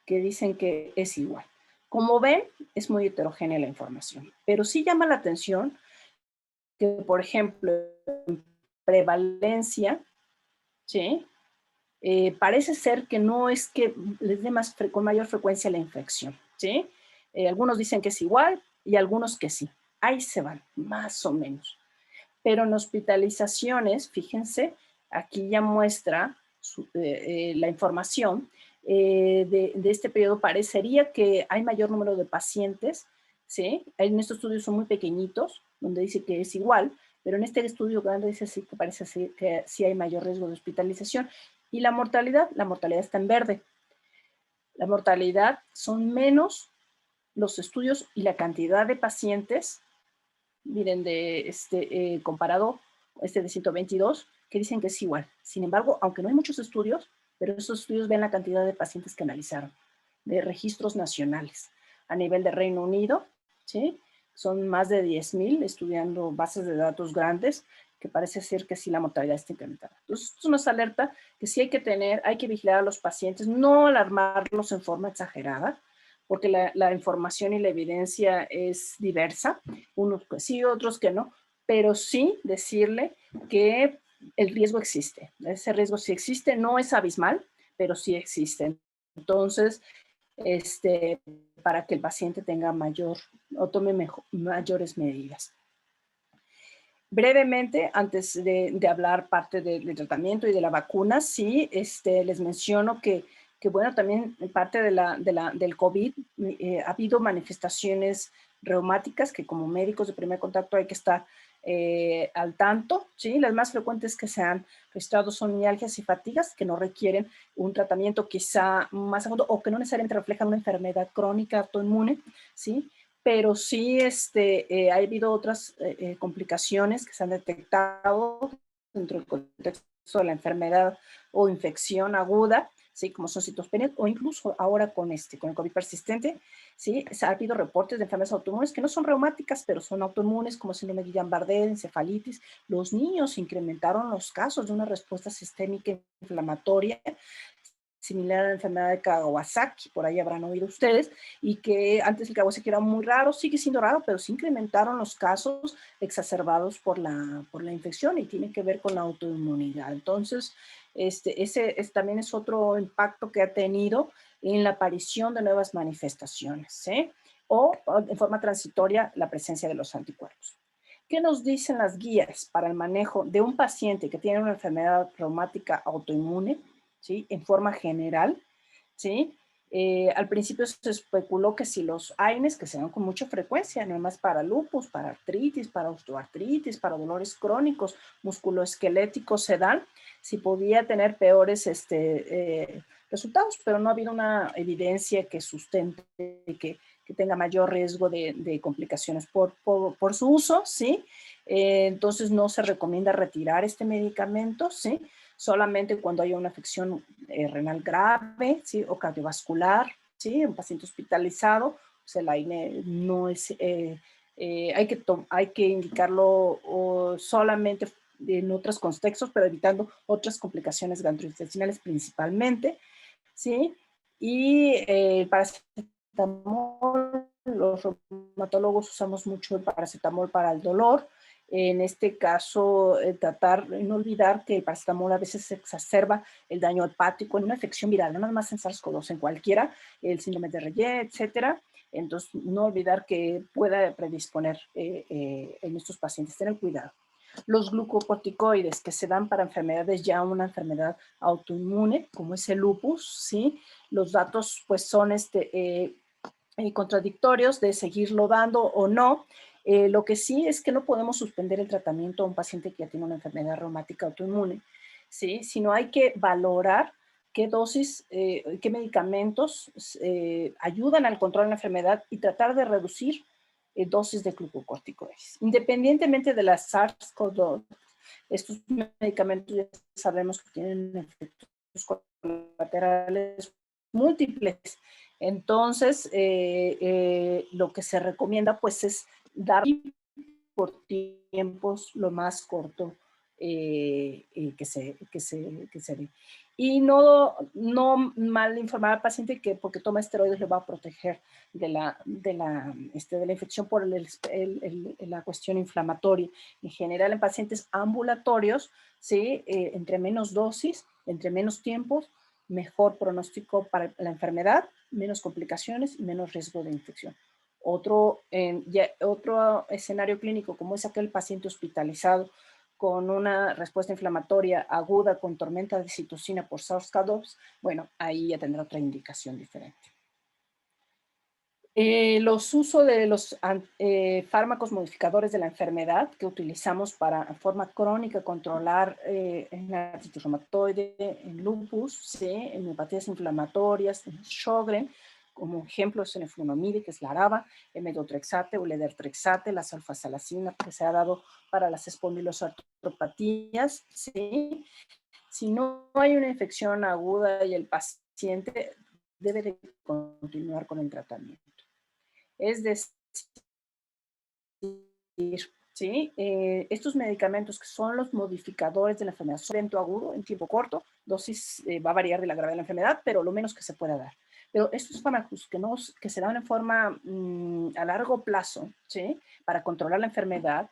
que dicen que es igual. Como ven, es muy heterogénea la información, pero sí llama la atención que, por ejemplo, en prevalencia, ¿sí? Parece ser que no es que les dé con mayor frecuencia la infección, ¿sí? Algunos dicen que es igual y algunos que sí. Ahí se van, más o menos. Pero en hospitalizaciones, fíjense, aquí ya muestra la información de este periodo. Parecería que hay mayor número de pacientes, ¿sí? En estos estudios son muy pequeñitos, donde dice que es igual, pero en este estudio grande dice sí, que parece que sí hay mayor riesgo de hospitalización. Y la mortalidad está en verde. La mortalidad son menos los estudios y la cantidad de pacientes, miren, comparado de 122, que dicen que es igual. Sin embargo, aunque no hay muchos estudios, pero esos estudios ven la cantidad de pacientes que analizaron, de registros nacionales. A nivel de Reino Unido, ¿sí? Son más de 10,000 estudiando bases de datos grandes, que parece ser que sí la mortalidad está incrementada. Entonces, esto nos alerta que sí hay que vigilar a los pacientes, no alarmarlos en forma exagerada, porque la información y la evidencia es diversa, unos que sí, otros que no, pero sí decirle que el riesgo existe. Ese riesgo sí existe, no es abismal, pero sí existe. Entonces, para que el paciente tenga o tome mayores medidas. Brevemente, antes de hablar parte del tratamiento y de la vacuna, sí, les menciono que bueno, también parte del COVID ha habido manifestaciones reumáticas que como médicos de primer contacto hay que estar al tanto, ¿sí? Las más frecuentes que se han registrado son mialgias y fatigas que no requieren un tratamiento quizá más a fondo o que no necesariamente reflejan una enfermedad crónica autoinmune, ¿sí? Pero sí ha habido otras complicaciones que se han detectado dentro del contexto de la enfermedad o infección aguda, ¿sí? Como son citospenias, o incluso ahora con el COVID persistente, ¿sí? Ha habido reportes de enfermedades autoinmunes que no son reumáticas, pero son autoinmunes, como síndrome de Guillain-Barré, encefalitis. Los niños incrementaron los casos de una respuesta sistémica inflamatoria similar a la enfermedad de Kawasaki, por ahí habrán oído ustedes, y que antes el Kawasaki era muy raro, sigue siendo raro, pero se incrementaron los casos exacerbados por la infección y tiene que ver con la autoinmunidad. Entonces, ese también es otro impacto que ha tenido en la aparición de nuevas manifestaciones, ¿eh? O en forma transitoria la presencia de los anticuerpos. ¿Qué nos dicen las guías para el manejo de un paciente que tiene una enfermedad reumática autoinmune? ¿Sí? En forma general, ¿sí? Al principio se especuló que si los AINES, que se dan con mucha frecuencia, no más para lupus, para artritis, para osteoartritis, para dolores crónicos, musculoesqueléticos se dan, si podía tener peores resultados, pero no ha habido una evidencia que sustente que tenga mayor riesgo de complicaciones por su uso, ¿sí? Entonces no se recomienda retirar este medicamento, ¿sí? Solamente cuando haya una afección renal grave, ¿sí? O cardiovascular, ¿sí? Un paciente hospitalizado, pues el AINE no es, hay que indicarlo solamente en otros contextos, pero evitando otras complicaciones gastrointestinales principalmente, ¿sí? Y el paracetamol, los reumatólogos usamos mucho el paracetamol para el dolor. En este caso, tratar de no olvidar que el paracetamol a veces exacerba el daño hepático en una infección viral, no nada más en SARS-CoV-2, en cualquiera, el síndrome de Rayet, etcétera. Entonces, no olvidar que pueda predisponer en estos pacientes, tener cuidado. Los glucocorticoides que se dan para enfermedades ya una enfermedad autoinmune, como es el lupus, ¿sí? Los datos pues son contradictorios de seguirlo dando o no. Lo que sí es que no podemos suspender el tratamiento a un paciente que ya tiene una enfermedad reumática autoinmune, ¿sí? Sino hay que valorar qué dosis, qué medicamentos ayudan al control de la enfermedad y tratar de reducir dosis de glucocorticoides. Independientemente de la SARS-CoV-2, estos medicamentos ya sabemos que tienen efectos colaterales múltiples. Entonces, lo que se recomienda pues es dar por tiempos lo más corto que se dé. Y no mal informar al paciente que porque toma esteroides le va a proteger de la infección por la cuestión inflamatoria. En general, en pacientes ambulatorios, ¿sí? Entre menos dosis, entre menos tiempos, mejor pronóstico para la enfermedad, menos complicaciones y menos riesgo de infección. Otro escenario clínico, como es aquel paciente hospitalizado con una respuesta inflamatoria aguda con tormenta de citocina por SARS-CoV-2, bueno, ahí ya tendrá otra indicación diferente. Los usos de los fármacos modificadores de la enfermedad que utilizamos para forma crónica controlar en artritis reumatoide, en lupus, ¿sí? En neuropatías inflamatorias, en Sjögren, como ejemplos en el flunomide, que es la araba, el metotrexate o ledertrexate, la sulfasalacina que se ha dado para las espondilosartropatías, ¿sí? Si no hay una infección aguda y el paciente debe de continuar con el tratamiento. Es decir, ¿sí? Estos medicamentos que son los modificadores de la enfermedad, son evento agudo en tiempo corto, dosis va a variar de la gravedad de la enfermedad, pero lo menos que se pueda dar. Pero estos fármacos que se dan en forma a largo plazo, ¿sí? Para controlar la enfermedad,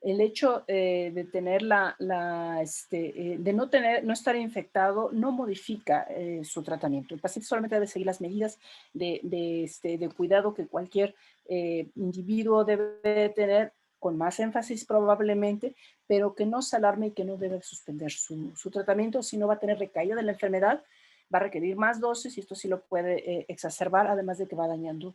el hecho de tener de no estar infectado no modifica su tratamiento. El paciente solamente debe seguir las medidas de cuidado que cualquier individuo debe tener, con más énfasis probablemente, pero que no se alarme y que no debe suspender su tratamiento, si no va a tener recaída de la enfermedad, va a requerir más dosis y esto sí lo puede exacerbar, además de que va dañando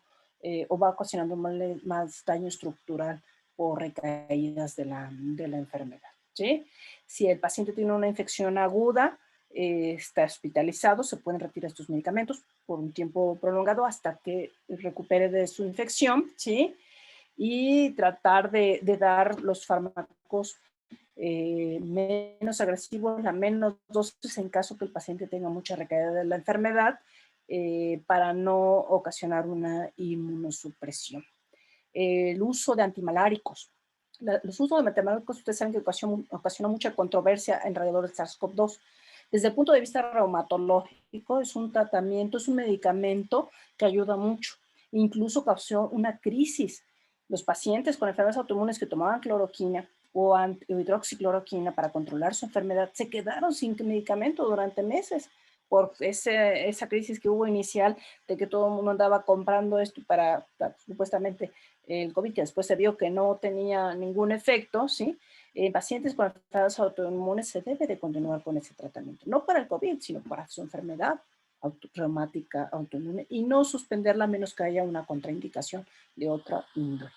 o va ocasionando más daño estructural o recaídas de la enfermedad, ¿sí? Si el paciente tiene una infección aguda, está hospitalizado, se pueden retirar estos medicamentos por un tiempo prolongado hasta que recupere de su infección, ¿sí? Y tratar de dar los fármacos menos agresivos, a menos dosis en caso que el paciente tenga mucha recaída de la enfermedad, para no ocasionar una inmunosupresión. El uso de antimaláricos. Los usos de antimaláricos, ustedes saben que ocasionó mucha controversia alrededor del SARS-CoV-2. Desde el punto de vista reumatológico, es un tratamiento, es un medicamento que ayuda mucho. Incluso causó una crisis. Los pacientes con enfermedades autoinmunes que tomaban cloroquina o hidroxicloroquina para controlar su enfermedad se quedaron sin medicamento durante meses por esa crisis que hubo inicial de que todo el mundo andaba comprando esto para supuestamente el COVID, que después se vio que no tenía ningún efecto, ¿sí? Pacientes con enfermedades autoinmunes se debe de continuar con ese tratamiento, no para el COVID, sino para su enfermedad reumática autoinmune y no suspenderla a menos que haya una contraindicación de otra índole.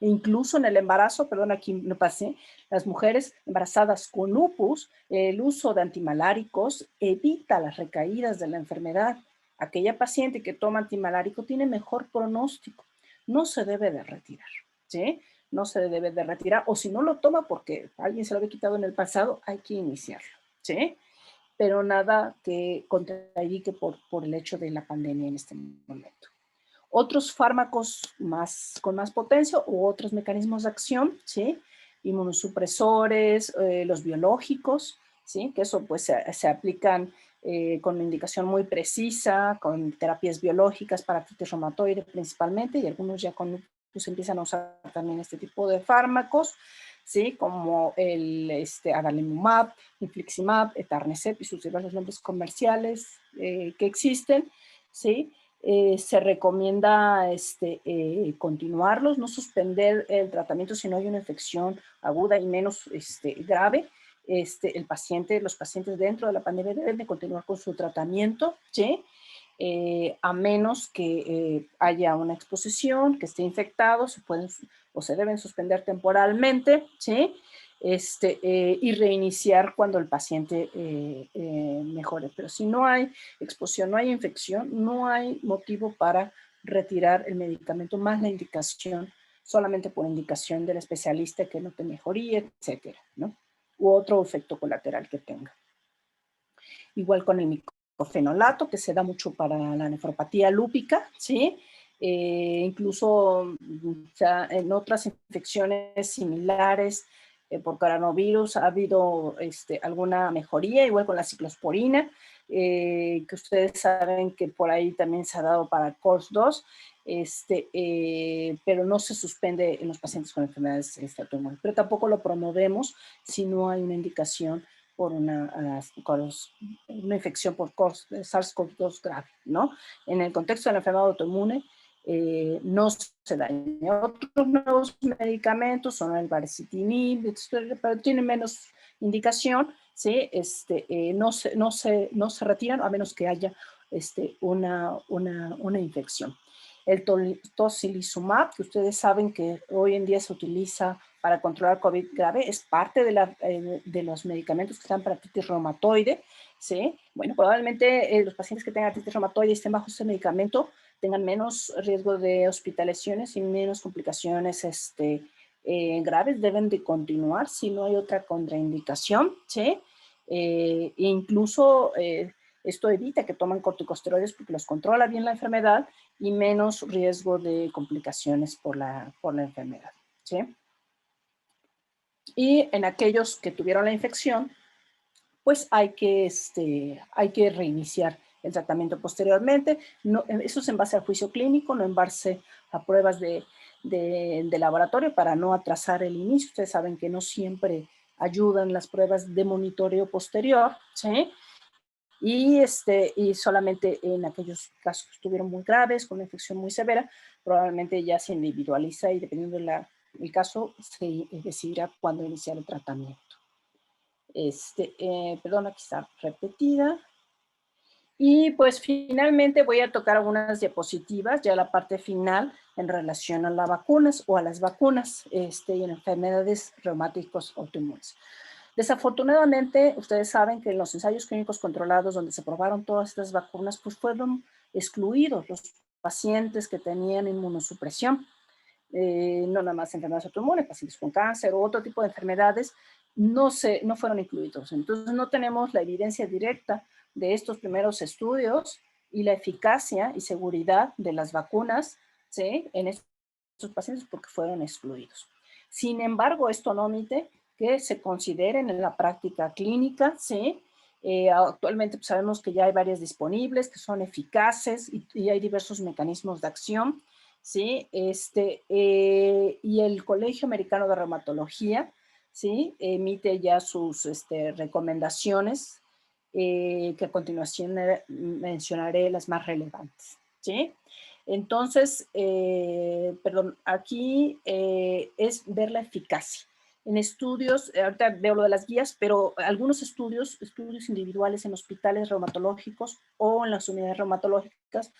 E incluso en el embarazo, perdón, aquí me pasé, las mujeres embarazadas con lupus, el uso de antimaláricos evita las recaídas de la enfermedad. Aquella paciente que toma antimalárico tiene mejor pronóstico. No se debe de retirar, ¿sí? No se debe de retirar, o si no lo toma porque alguien se lo había quitado en el pasado, hay que iniciarlo, ¿sí? Pero nada que contraindique por el hecho de la pandemia en este momento. Otros fármacos con más potencia u otros mecanismos de acción, ¿sí? Inmunosupresores, los biológicos, ¿sí? Que eso pues se aplican con una indicación muy precisa, con terapias biológicas para artritis reumatoide principalmente, y algunos ya con lupus empiezan a usar también este tipo de fármacos, ¿sí? Como el adalimumab, infliximab, etanercept y sus diversos nombres comerciales que existen, ¿sí? Se recomienda continuarlos, no suspender el tratamiento si no hay una infección aguda y menos grave. Los pacientes dentro de la pandemia deben de continuar con su tratamiento, ¿sí? A menos que haya una exposición, que esté infectado, se deben suspender temporalmente, ¿sí? Y reiniciar cuando el paciente mejore. Pero si no hay exposición, no hay infección, no hay motivo para retirar el medicamento, más la indicación, solamente por indicación del especialista que note mejoría, etcétera, ¿no? U otro efecto colateral que tenga. Igual con el micofenolato, que se da mucho para la nefropatía lúpica, ¿sí? Incluso en otras infecciones similares por coronavirus ha habido alguna mejoría, igual con la ciclosporina, que ustedes saben que por ahí también se ha dado para CORS-2, pero no se suspende en los pacientes con enfermedades autoinmunes. Pero tampoco lo promovemos si no hay una indicación por una infección por SARS-CoV-2 grave, ¿no? En el contexto de la enfermedad autoinmune, no se daña. Otros nuevos medicamentos son el baricitinib, pero tienen menos indicación, ¿sí? No se retiran a menos que haya una infección. El tocilizumab, que ustedes saben que hoy en día se utiliza para controlar COVID grave, es parte de los medicamentos que están para artritis reumatoide, ¿sí? Bueno, probablemente los pacientes que tengan artritis reumatoide y estén bajo este medicamento tengan menos riesgo de hospitalizaciones y menos complicaciones graves. Deben de continuar si no hay otra contraindicación, ¿sí? Incluso esto evita que tomen corticosteroides porque los controla bien la enfermedad y menos riesgo de complicaciones por la enfermedad, ¿sí? Y en aquellos que tuvieron la infección, pues hay que reiniciar el tratamiento posteriormente. No, eso es en base al juicio clínico, no en base a pruebas de laboratorio para no atrasar el inicio. Ustedes saben que no siempre ayudan las pruebas de monitoreo posterior, ¿sí? Y solamente en aquellos casos que estuvieron muy graves, con una infección muy severa, probablemente ya se individualiza y dependiendo del caso, se decidirá cuándo iniciar el tratamiento. Perdón, aquí está repetida. Y pues finalmente voy a tocar algunas diapositivas, ya la parte final en relación a las vacunas o a las vacunas y en enfermedades reumáticas autoinmunes. Desafortunadamente, ustedes saben que en los ensayos clínicos controlados donde se probaron todas estas vacunas, pues fueron excluidos los pacientes que tenían inmunosupresión. No nada más enfermedades autoinmunes, pacientes con cáncer o otro tipo de enfermedades, no fueron incluidos. Entonces no tenemos la evidencia directa de estos primeros estudios y la eficacia y seguridad de las vacunas, ¿sí? En estos pacientes porque fueron excluidos. Sin embargo, esto no omite que se consideren en la práctica clínica, ¿sí? Actualmente pues, sabemos que ya hay varias disponibles que son eficaces y hay diversos mecanismos de acción, ¿sí? Y el Colegio Americano de Reumatología, ¿sí? Emite ya sus recomendaciones, que a continuación mencionaré las más relevantes, ¿sí? Entonces, perdón, aquí es ver la eficacia. En estudios, ahorita veo lo de las guías, pero algunos estudios individuales en hospitales reumatológicos o en las unidades reumatológicas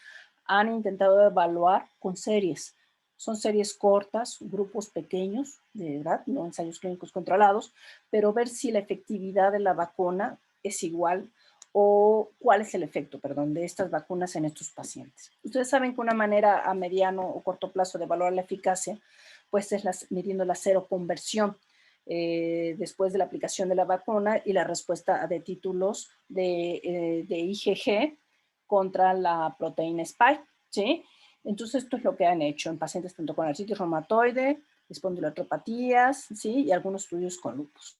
han intentado evaluar con series. Son series cortas, grupos pequeños de edad, no ensayos clínicos controlados, pero ver si la efectividad de la vacuna es igual o cuál es el efecto, perdón, de estas vacunas en estos pacientes. Ustedes saben que una manera a mediano o corto plazo de evaluar la eficacia, pues es midiendo la seroconversión después de la aplicación de la vacuna y la respuesta de títulos de IgG contra la proteína Spike, ¿sí? Entonces, esto es lo que han hecho en pacientes tanto con artritis reumatoide, espondiloartropatías, ¿sí? Y algunos estudios con lupus.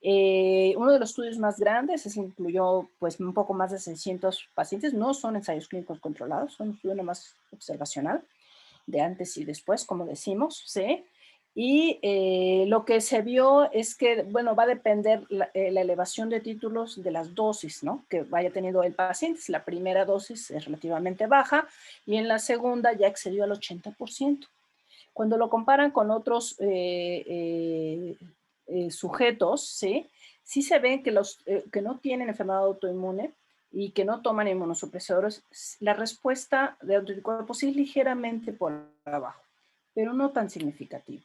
Uno de los estudios más grandes incluyó pues un poco más de 600 pacientes, no son ensayos clínicos controlados, son un estudio más observacional de antes y después, como decimos, ¿sí? Y lo que se vio es que, bueno, va a depender la elevación de títulos de las dosis, ¿no? Que vaya teniendo el paciente. Si la primera dosis es relativamente baja y en la segunda ya excedió al 80%. Cuando lo comparan con otros sujetos, ¿sí? Sí se ve que los que no tienen enfermedad autoinmune y que no toman inmunosupresores, la respuesta de anticuerpos sí es ligeramente por abajo, pero no tan significativo.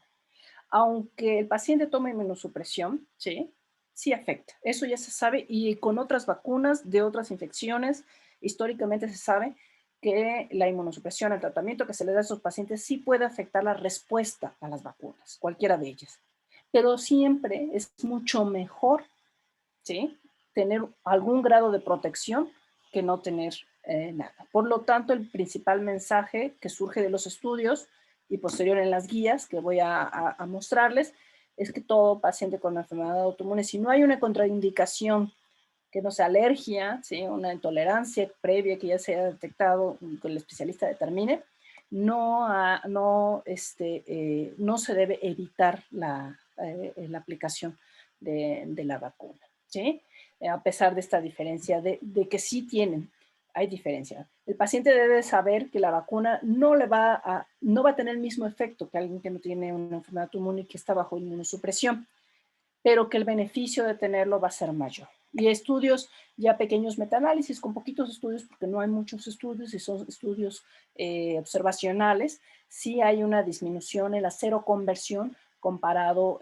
Aunque el paciente tome inmunosupresión, ¿sí? Sí afecta. Eso ya se sabe y con otras vacunas de otras infecciones, históricamente se sabe que la inmunosupresión, el tratamiento que se le da a esos pacientes sí puede afectar la respuesta a las vacunas, cualquiera de ellas. Pero siempre es mucho mejor, ¿sí? Tener algún grado de protección que no tener nada. Por lo tanto, el principal mensaje que surge de los estudios y posterior en las guías que voy a mostrarles es que todo paciente con enfermedad autoinmune, si no hay una contraindicación que no sea alergia, ¿sí? Una intolerancia previa que ya se haya detectado, que el especialista determine, no se debe evitar la aplicación de la vacuna, ¿sí? A pesar de esta diferencia, de que sí hay diferencia. El paciente debe saber que la vacuna no va a tener el mismo efecto que alguien que no tiene una enfermedad autoinmune y que está bajo inmunosupresión, pero que el beneficio de tenerlo va a ser mayor. Y estudios, ya pequeños metaanálisis, con poquitos estudios, porque no hay muchos estudios y son estudios observacionales, sí hay una disminución en la seroconversión comparado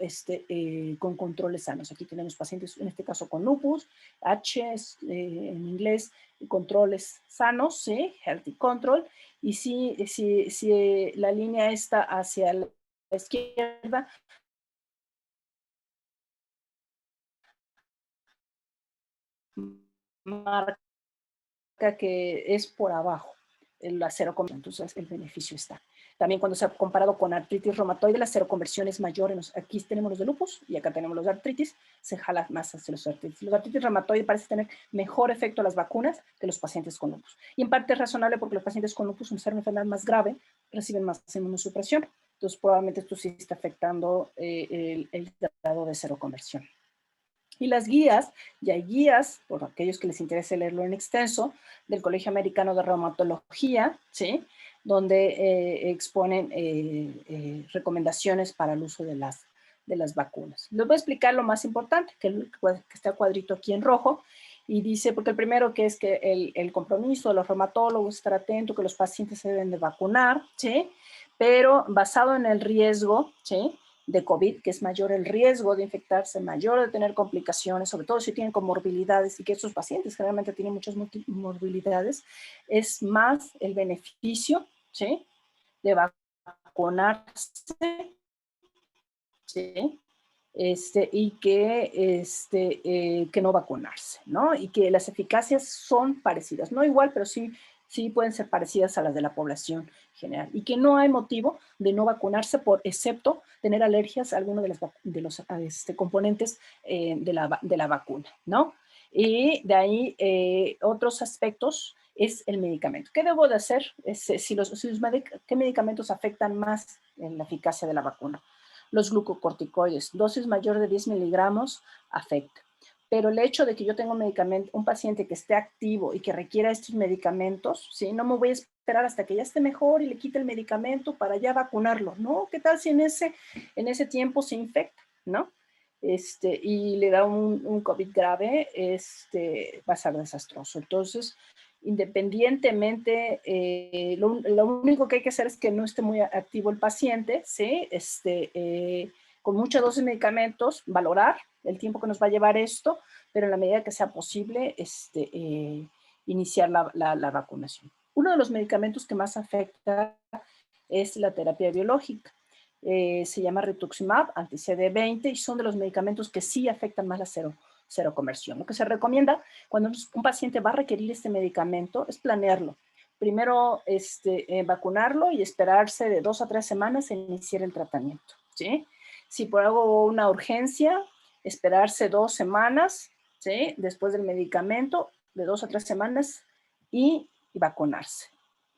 con controles sanos. Aquí tenemos pacientes, en este caso con lupus, en inglés, controles sanos, ¿sí? Healthy control, y si la línea está hacia la izquierda, marca que es por abajo la seroconversión, entonces el beneficio está. También cuando se ha comparado con artritis reumatoide, la seroconversión es mayor. Aquí tenemos los de lupus y acá tenemos los de artritis, se jala más hacia los artritis. Los de artritis reumatoide parece tener mejor efecto a las vacunas que los pacientes con lupus. Y en parte es razonable porque los pacientes con lupus, al ser una enfermedad más grave, reciben más inmunosupresión. Entonces probablemente esto sí está afectando el grado de seroconversión. Y las guías, y hay guías, por aquellos que les interese leerlo en extenso, del Colegio Americano de Reumatología, ¿sí? Donde exponen recomendaciones para el uso de las vacunas. Les voy a explicar lo más importante, que está el cuadrito aquí en rojo, y dice, porque el primero que es que el compromiso de los reumatólogos, estar atento, que los pacientes se deben de vacunar, ¿sí? Pero basado en el riesgo, ¿sí? De COVID, que es mayor el riesgo de infectarse, mayor de tener complicaciones, sobre todo si tienen comorbilidades y que estos pacientes generalmente tienen muchas comorbilidades, es más el beneficio, ¿sí? De vacunarse, ¿sí? Y que no vacunarse, ¿no? Y que las eficacias son parecidas, no igual, pero sí pueden ser parecidas a las de la población general, y que no hay motivo de no vacunarse excepto tener alergias a alguno de los componentes de la vacuna, ¿no? Y de ahí otros aspectos es el medicamento. ¿Qué debo de hacer? ¿Qué medicamentos afectan más en la eficacia de la vacuna? Los glucocorticoides, dosis mayor de 10 miligramos afecta. Pero el hecho de que yo tenga un paciente que esté activo y que requiera estos medicamentos, ¿sí? No me voy a esperar hasta que ya esté mejor y le quite el medicamento para ya vacunarlo, ¿no? ¿Qué tal si en ese tiempo se infecta, ¿no? Y le da un COVID grave, va a ser desastroso. Entonces, independientemente, lo único que hay que hacer es que no esté muy activo el paciente, ¿sí? Con mucha dosis de medicamentos, valorar el tiempo que nos va a llevar esto, pero en la medida que sea posible, iniciar la vacunación. Uno de los medicamentos que más afecta es la terapia biológica. Se llama rituximab, anti-CD20, y son de los medicamentos que sí afectan más la seroconversión. Lo que se recomienda cuando un paciente va a requerir este medicamento es planearlo, primero vacunarlo y esperarse de 2 a 3 semanas a iniciar el tratamiento, ¿sí? Si por algo hubo una urgencia, esperarse 2 semanas, ¿sí? Después del medicamento, de 2 a 3 semanas y vacunarse.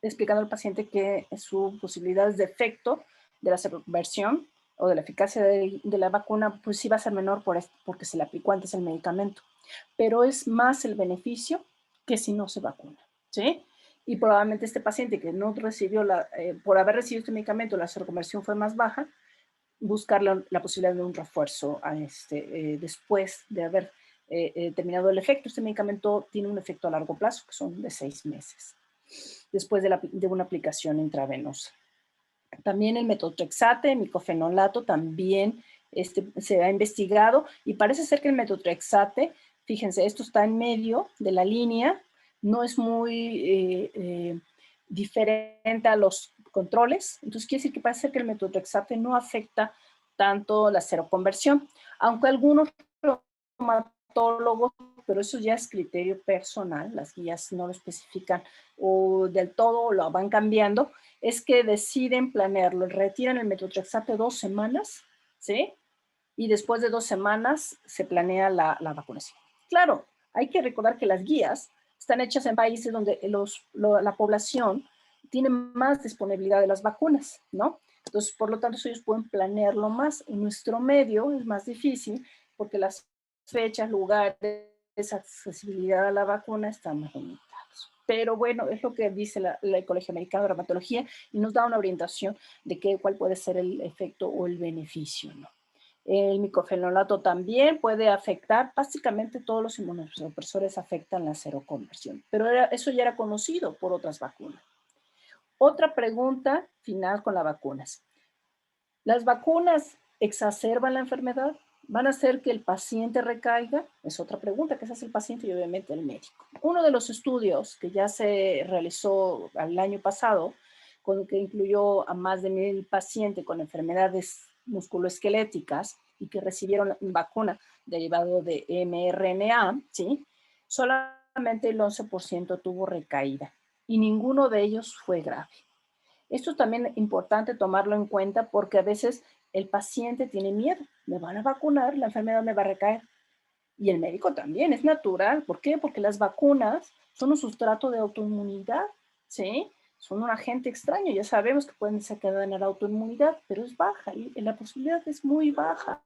Explicando al paciente que su posibilidad de efecto de la seroconversión o de la eficacia de la vacuna, pues sí va a ser menor porque se le aplicó antes el medicamento. Pero es más el beneficio que si no se vacuna, ¿sí? Y probablemente este paciente que no recibió, por haber recibido este medicamento, la seroconversión fue más baja, buscar la posibilidad de un refuerzo después de haber terminado el efecto. Este medicamento tiene un efecto a largo plazo, que son de 6 meses, después de una aplicación intravenosa. También el metotrexate, micofenolato, también se ha investigado y parece ser que el metotrexate, fíjense, esto está en medio de la línea, no es muy diferente a los controles, entonces quiere decir que parece ser que el metotrexate no afecta tanto la seroconversión, aunque algunos reumatólogos, pero eso ya es criterio personal, las guías no lo especifican o del todo lo van cambiando, es que deciden planearlo, retiran el metotrexate 2 semanas, ¿sí? Y después de 2 semanas se planea la vacunación. Claro, hay que recordar que las guías están hechas en países donde la población tiene más disponibilidad de las vacunas, ¿no? Entonces, por lo tanto, ellos pueden planearlo más. En nuestro medio es más difícil porque las fechas, lugares, accesibilidad a la vacuna están más limitados. Pero bueno, es lo que dice el Colegio Americano de Reumatología y nos da una orientación de cuál puede ser el efecto o el beneficio, ¿no? El micofenolato también puede afectar, básicamente todos los inmunosupresores afectan la seroconversión, pero eso ya era conocido por otras vacunas. Otra pregunta final con las vacunas. ¿Las vacunas exacerban la enfermedad? ¿Van a hacer que el paciente recaiga? Es otra pregunta que se hace el paciente y obviamente el médico. Uno de los estudios que ya se realizó el año pasado, que incluyó a más de 1,000 pacientes con enfermedades musculoesqueléticas y que recibieron vacuna derivado de mRNA, ¿sí? Solamente el 11% tuvo recaída y ninguno de ellos fue grave. Esto también es importante tomarlo en cuenta porque a veces el paciente tiene miedo. Me van a vacunar, la enfermedad me va a recaer. Y el médico también, es natural. ¿Por qué? Porque las vacunas son un sustrato de autoinmunidad, ¿sí? Son un agente extraño. Ya sabemos que pueden desencadenar autoinmunidad, pero es baja y la posibilidad es muy baja.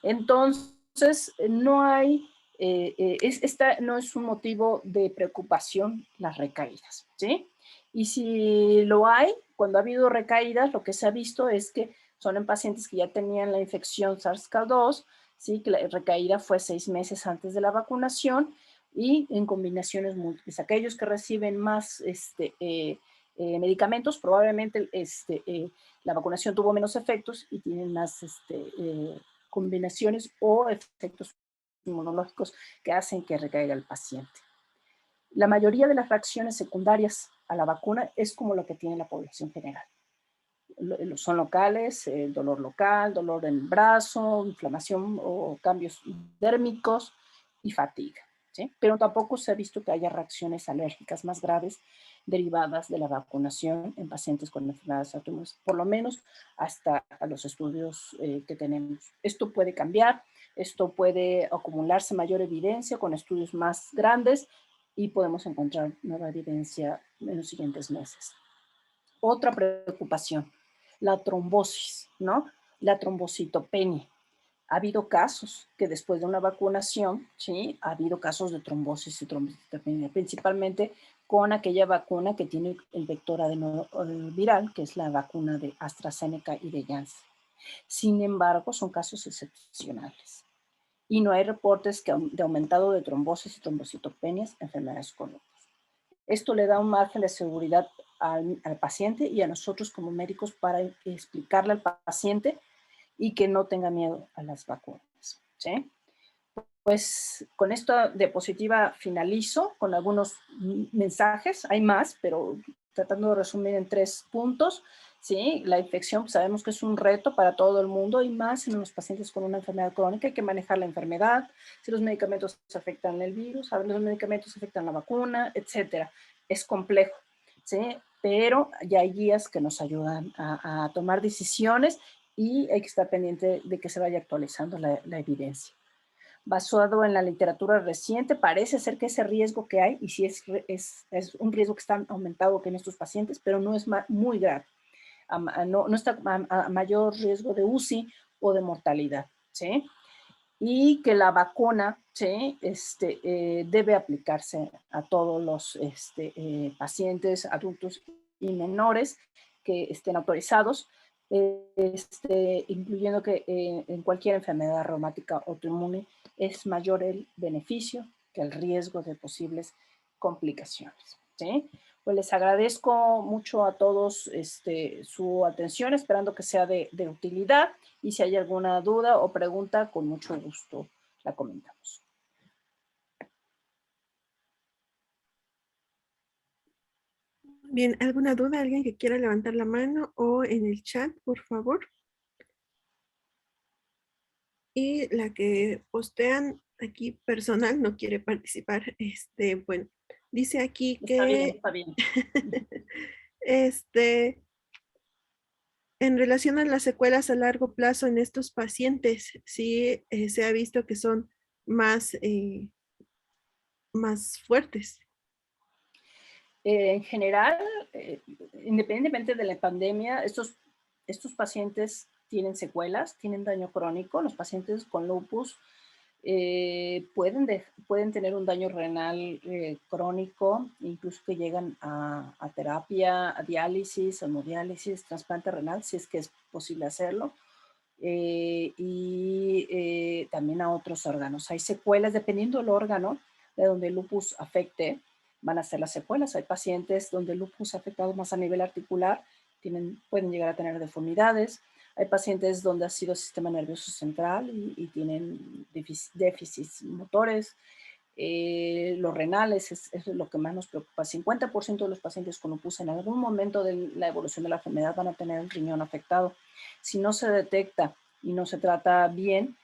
Entonces, no hay, esta no es un motivo de preocupación las recaídas, ¿sí? Y si lo hay, cuando ha habido recaídas, lo que se ha visto es que son en pacientes que ya tenían la infección SARS-CoV-2, ¿sí? Que la recaída fue 6 meses antes de la vacunación y en combinaciones múltiples. Aquellos que reciben más medicamentos, probablemente la vacunación tuvo menos efectos y tienen más combinaciones o efectos inmunológicos que hacen que recaiga el paciente. La mayoría de las reacciones secundarias a la vacuna es como lo que tiene la población general. Son locales, dolor local, dolor en el brazo, inflamación o cambios dérmicos y fatiga, ¿sí? Pero tampoco se ha visto que haya reacciones alérgicas más graves derivadas de la vacunación en pacientes con enfermedades autoinmunes, por lo menos hasta a los estudios que tenemos. Esto puede cambiar, esto puede acumularse mayor evidencia con estudios más grandes y podemos encontrar nueva evidencia en los siguientes meses. Otra preocupación, la trombosis, ¿no? La trombocitopenia. Ha habido casos que después de una vacunación, ¿sí? Ha habido casos de trombosis y trombocitopenia, principalmente con aquella vacuna que tiene el vector adenoviral, que es la vacuna de AstraZeneca y de Janssen. Sin embargo, son casos excepcionales. Y no hay reportes de aumentado de trombosis y trombocitopenias en enfermedades crónicas. Esto le da un margen de seguridad al paciente y a nosotros como médicos para explicarle al paciente y que no tenga miedo a las vacunas, ¿sí? Pues con esta diapositiva finalizo con algunos mensajes, hay más, pero tratando de resumir en 3 puntos, ¿sí? La infección sabemos que es un reto para todo el mundo y más en los pacientes con una enfermedad crónica, hay que manejar la enfermedad, si los medicamentos afectan el virus, a ver, los medicamentos afectan la vacuna, etcétera. Es complejo. ¿sí? Pero ya hay guías que nos ayudan a tomar decisiones y hay que estar pendiente de que se vaya actualizando la evidencia. Basado en la literatura reciente, parece ser que ese riesgo que hay, y sí es un riesgo que está aumentado en estos pacientes, pero no es muy grave. No está a mayor riesgo de UCI o de mortalidad, ¿sí? Y que la vacuna, ¿sí? Debe aplicarse a todos los pacientes, adultos y menores que estén autorizados, incluyendo que en cualquier enfermedad reumática autoinmune es mayor el beneficio que el riesgo de posibles complicaciones, ¿sí? Pues les agradezco mucho a todos su atención, esperando que sea de utilidad, y si hay alguna duda o pregunta, con mucho gusto la comentamos. Bien, ¿alguna duda? ¿Alguien que quiera levantar la mano o en el chat, por favor? Y la que postean aquí personal no quiere participar. Bueno, dice aquí Está bien, que está bien. este, en relación a las secuelas a largo plazo en estos pacientes, sí se ha visto que son más, más fuertes. En general, independientemente de la pandemia, estos pacientes tienen secuelas, tienen daño crónico. Los pacientes con lupus pueden tener un daño renal crónico, incluso que llegan a terapia, a diálisis, hemodiálisis, trasplante renal, si es que es posible hacerlo, y también a otros órganos. Hay secuelas, dependiendo del órgano de donde el lupus afecte, van a ser las secuelas. Hay pacientes donde el lupus ha afectado más a nivel articular, pueden llegar a tener deformidades. Hay pacientes donde ha sido sistema nervioso central y tienen déficits motores. Los renales es lo que más nos preocupa. 50% de los pacientes con lupus en algún momento de la evolución de la enfermedad van a tener el riñón afectado. Si no se detecta y no se trata bien,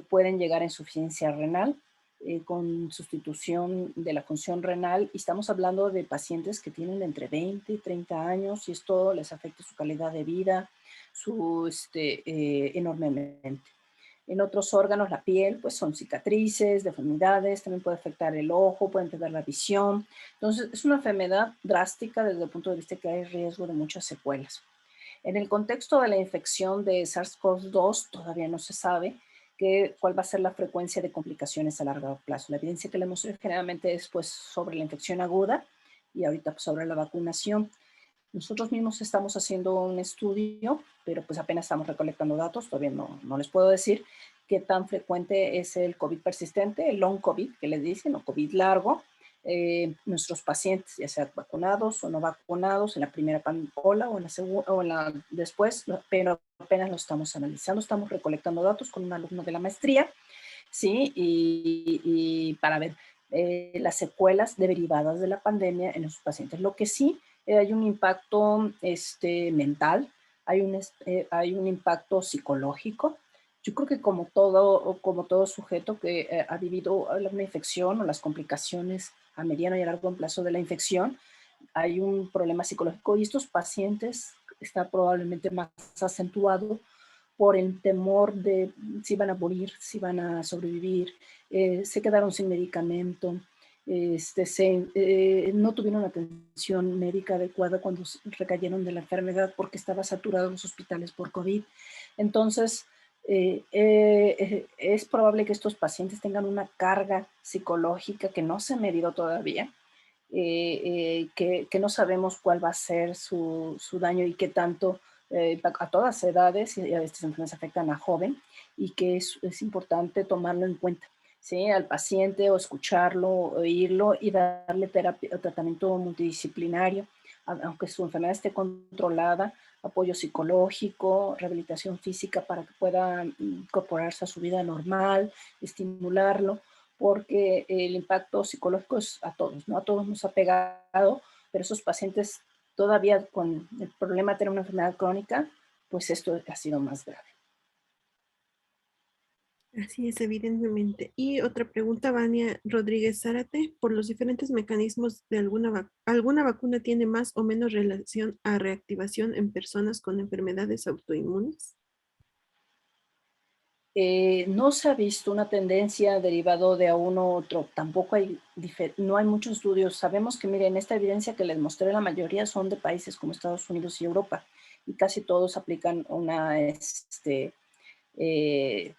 pueden llegar a insuficiencia renal con sustitución de la función renal, y estamos hablando de pacientes que tienen entre 20 y 30 años, y esto les afecta su calidad de vida enormemente. En otros órganos, la piel, pues son cicatrices, deformidades, también puede afectar el ojo, pueden perder la visión. Entonces, es una enfermedad drástica desde el punto de vista que hay riesgo de muchas secuelas. En el contexto de la infección de SARS-CoV-2, todavía no se sabe cuál va a ser la frecuencia de complicaciones a largo plazo. La evidencia que le mostré generalmente es pues, sobre la infección aguda y ahorita pues, sobre la vacunación. Nosotros mismos estamos haciendo un estudio, pero pues apenas estamos recolectando datos, todavía no les puedo decir qué tan frecuente es el COVID persistente, el long COVID, que les dicen, o COVID largo. Nuestros pacientes, ya sea vacunados o no vacunados, en la primera ola o en la segunda o en la después, pero apenas lo estamos analizando, estamos recolectando datos con un alumno de la maestría, ¿sí? Y para ver las secuelas derivadas de la pandemia en los pacientes. Lo que sí, hay un impacto mental, hay un impacto psicológico. Yo creo que como todo sujeto que ha vivido una infección o las complicaciones a mediano y a largo plazo de la infección, hay un problema psicológico, y estos pacientes está probablemente más acentuado por el temor de si van a morir, si van a sobrevivir, se quedaron sin medicamento, no tuvieron atención médica adecuada cuando recayeron de la enfermedad porque estaba saturado los hospitales por COVID. Entonces, es probable que estos pacientes tengan una carga psicológica que no se ha medido todavía, que no sabemos cuál va a ser su daño y qué tanto a todas edades, y a estas enfermedades afectan a joven, y que es importante tomarlo en cuenta, ¿sí? Al paciente, o escucharlo, oírlo y darle terapia o tratamiento multidisciplinario, aunque su enfermedad esté controlada, apoyo psicológico, rehabilitación física para que pueda incorporarse a su vida normal, estimularlo, porque el impacto psicológico es a todos, ¿no? A todos nos ha pegado, pero esos pacientes todavía con el problema de tener una enfermedad crónica, pues esto ha sido más grave. Así es, evidentemente. Y otra pregunta, Vania Rodríguez Zárate, por los diferentes mecanismos de alguna vacuna tiene más o menos relación a reactivación en personas con enfermedades autoinmunes. No se ha visto una tendencia derivado de a uno u otro, tampoco no hay muchos estudios. Sabemos que, miren, esta evidencia que les mostré, la mayoría son de países como Estados Unidos y Europa, y casi todos aplican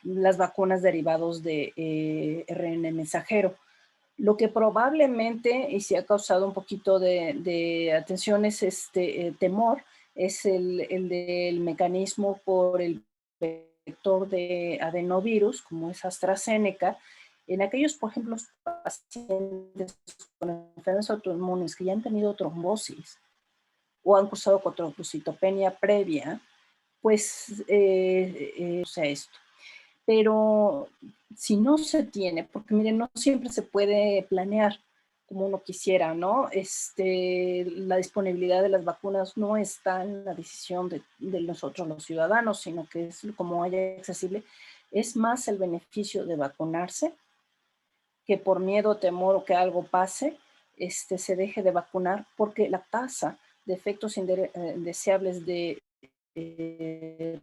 las vacunas derivados de RN mensajero. Lo que probablemente, y si ha causado un poquito de atención, es temor, es el del mecanismo por el vector de adenovirus, como es AstraZeneca. En aquellos, por ejemplo, pacientes con enfermedades autoinmunes que ya han tenido trombosis o han cursado con trombocitopenia previa, pues, o sea, esto. Pero si no se tiene, porque miren, no siempre se puede planear como uno quisiera, ¿no? La disponibilidad de las vacunas no está en la decisión de nosotros los ciudadanos, sino que es como haya accesible. Es más el beneficio de vacunarse que por miedo, temor o que algo pase, se deje de vacunar, porque la tasa de efectos indeseables eh,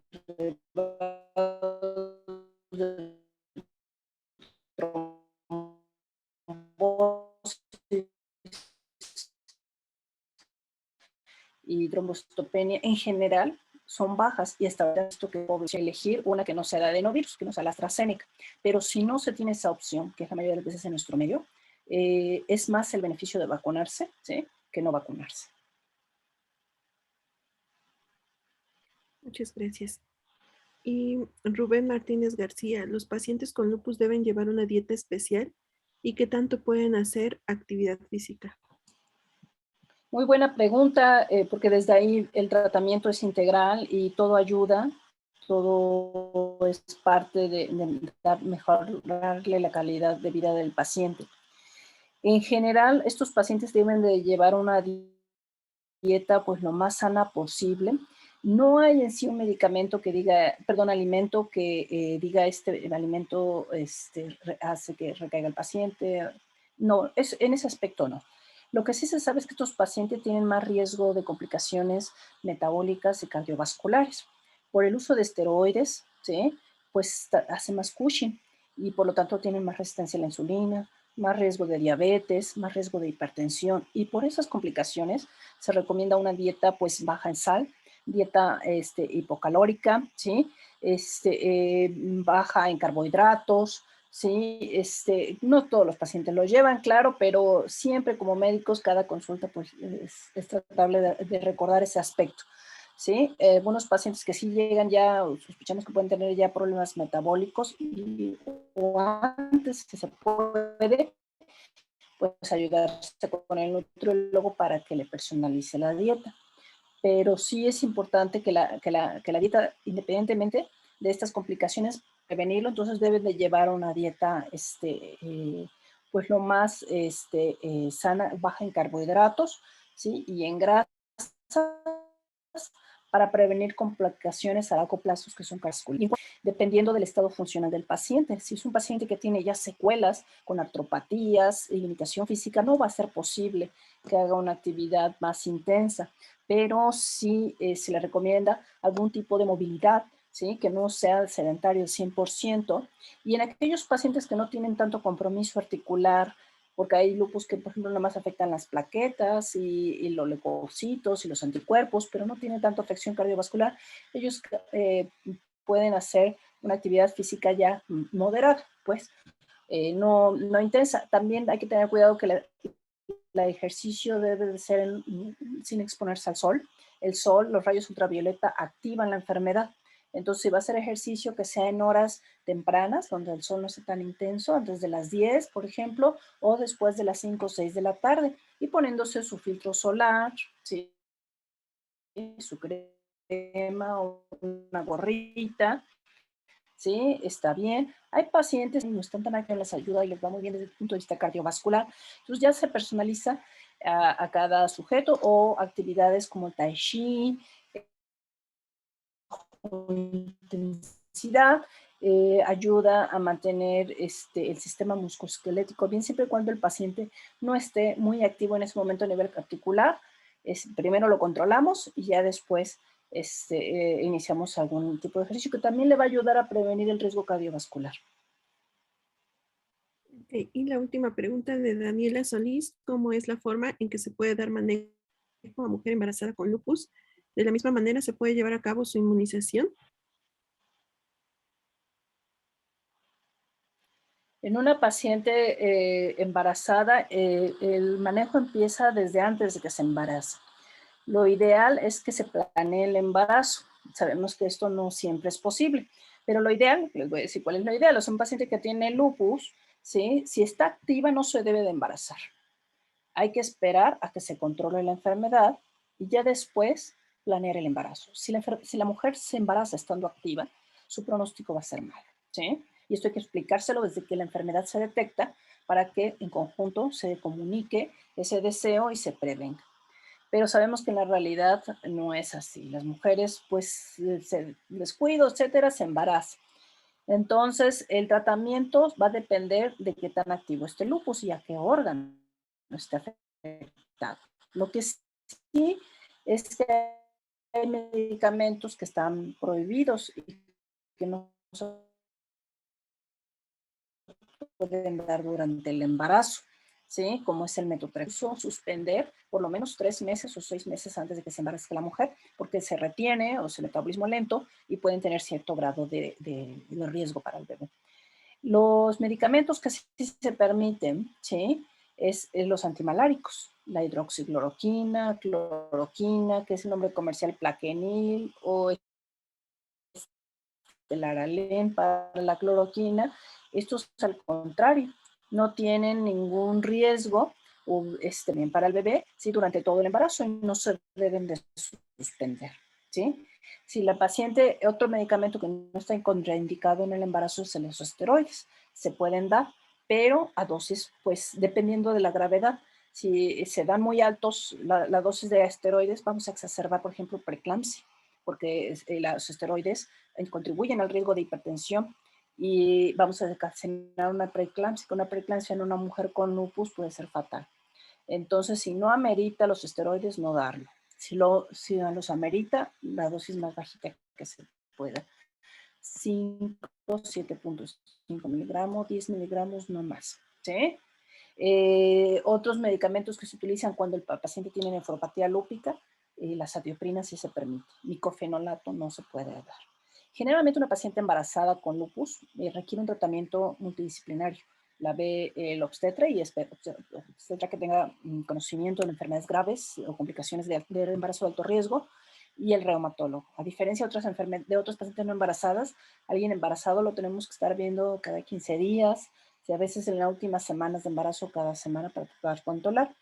y trombocitopenia en general son bajas y hasta esto que población elegir una que no sea de adenovirus, que no sea la AstraZeneca. Pero si no se tiene esa opción, que es la mayoría de las veces en nuestro medio, es más el beneficio de vacunarse, ¿sí?, que no vacunarse. Muchas gracias. Y Rubén Martínez García, ¿los pacientes con lupus deben llevar una dieta especial y qué tanto pueden hacer actividad física? Muy buena pregunta, porque desde ahí el tratamiento es integral y todo ayuda, todo es parte de mejorarle la calidad de vida del paciente. En general, estos pacientes deben de llevar una dieta pues lo más sana posible. No hay en sí un medicamento que diga, perdón, alimento que diga el alimento hace que recaiga el paciente. No, en ese aspecto no. Lo que sí se sabe es que estos pacientes tienen más riesgo de complicaciones metabólicas y cardiovasculares. Por el uso de esteroides, ¿sí?, pues hace más Cushing y por lo tanto tienen más resistencia a la insulina, más riesgo de diabetes, más riesgo de hipertensión, y por esas complicaciones se recomienda una dieta pues baja en sal, dieta hipocalórica, ¿sí?, baja en carbohidratos, ¿sí? No todos los pacientes lo llevan, claro, pero siempre como médicos cada consulta pues es tratable de recordar ese aspecto. ¿Sí? Algunos pacientes que sí llegan ya, sospechamos que pueden tener ya problemas metabólicos o antes que se puede, pues ayudarse con el nutriólogo para que le personalice la dieta. Pero sí es importante que la dieta, independientemente de estas complicaciones, prevenirlo, entonces deben de llevar una dieta, pues lo más sana, baja en carbohidratos, ¿sí?, y en grasas, para prevenir complicaciones a largo plazo que son cardiovasculares, dependiendo del estado funcional del paciente. Si es un paciente que tiene ya secuelas con artropatías y limitación física, no va a ser posible que haga una actividad más intensa, pero sí se le recomienda algún tipo de movilidad, ¿sí?, que no sea sedentario al 100%, y en aquellos pacientes que no tienen tanto compromiso articular, porque hay lupus que, por ejemplo, nada más afectan las plaquetas y los leucocitos y los anticuerpos, pero no tienen tanta afección cardiovascular, ellos pueden hacer una actividad física ya moderada, pues, no intensa. También hay que tener cuidado que el ejercicio debe de ser sin exponerse al sol. El sol, los rayos ultravioleta activan la enfermedad. Entonces, si va a hacer ejercicio, que sea en horas tempranas, donde el sol no esté tan intenso, antes de las 10, por ejemplo, o después de las 5 o 6 de la tarde, y poniéndose su filtro solar, ¿sí?, su crema o una gorrita, ¿sí? Está bien. Hay pacientes que no están tan activos, les ayuda y les va muy bien desde el punto de vista cardiovascular. Entonces ya se personaliza a cada sujeto, o actividades como el tai chi, intensidad, ayuda a mantener el sistema musculoesquelético bien, siempre y cuando el paciente no esté muy activo en ese momento a nivel articular. Primero lo controlamos y ya después iniciamos algún tipo de ejercicio que también le va a ayudar a prevenir el riesgo cardiovascular. Okay. Y la última pregunta de Daniela Solís, ¿cómo es la forma en que se puede dar manejo a mujer embarazada con lupus? ¿De la misma manera se puede llevar a cabo su inmunización? En una paciente embarazada, el manejo empieza desde antes de que se embaraza. Lo ideal es que se planee el embarazo. Sabemos que esto no siempre es posible, pero lo ideal, les voy a decir cuál es lo ideal. O sea, un paciente que tiene lupus, ¿sí? Si está activa no se debe de embarazar. Hay que esperar a que se controle la enfermedad y ya después planear el embarazo. Si la mujer se embaraza estando activa, su pronóstico va a ser malo, ¿sí? Y esto hay que explicárselo desde que la enfermedad se detecta para que en conjunto se comunique ese deseo y se prevenga. Pero sabemos que en la realidad no es así. Las mujeres, pues, se descuido, etcétera, se embarazan. Entonces, el tratamiento va a depender de qué tan activo esté el lupus y a qué órgano esté afectado. Lo que sí es que hay medicamentos que están prohibidos y que no se pueden dar durante el embarazo, ¿sí? Como es el metotrexato, suspender por lo menos 3 meses o 6 meses antes de que se embarace la mujer, porque se retiene o es el metabolismo lento y pueden tener cierto grado de riesgo para el bebé. Los medicamentos que sí se permiten, ¿sí? Es los antimaláricos, la hidroxicloroquina, cloroquina, que es el nombre comercial Plaquenil, o el Aralen para la cloroquina. Estos, al contrario, no tienen ningún riesgo bien para el bebé, ¿sí? Durante todo el embarazo y no se deben de suspender, ¿sí? Si la paciente, otro medicamento que no está contraindicado en el embarazo es los esteroides. Se pueden dar, pero a dosis, pues, dependiendo de la gravedad. Si se dan muy altos la dosis de esteroides, vamos a exacerbar, por ejemplo, preeclampsia, porque los esteroides contribuyen al riesgo de hipertensión y vamos a desencadenar una preeclampsia. Una preeclampsia en una mujer con lupus puede ser fatal. Entonces, si no amerita los esteroides, no darlo. Si los amerita, la dosis más bajita que se pueda. 5, 7.5 miligramos, 10 miligramos, no más. ¿Sí? Otros medicamentos que se utilizan cuando el paciente tiene nefropatía lúpica, la azatioprina sí se permite. Micofenolato no se puede dar. Generalmente una paciente embarazada con lupus requiere un tratamiento multidisciplinario. La ve el obstetra y obstetra que tenga conocimiento de enfermedades graves o complicaciones de embarazo de alto riesgo, y el reumatólogo. A diferencia de otras pacientes no embarazadas, alguien embarazado lo tenemos que estar viendo cada 15 días, y a veces en las últimas semanas de embarazo cada semana para poder controlar.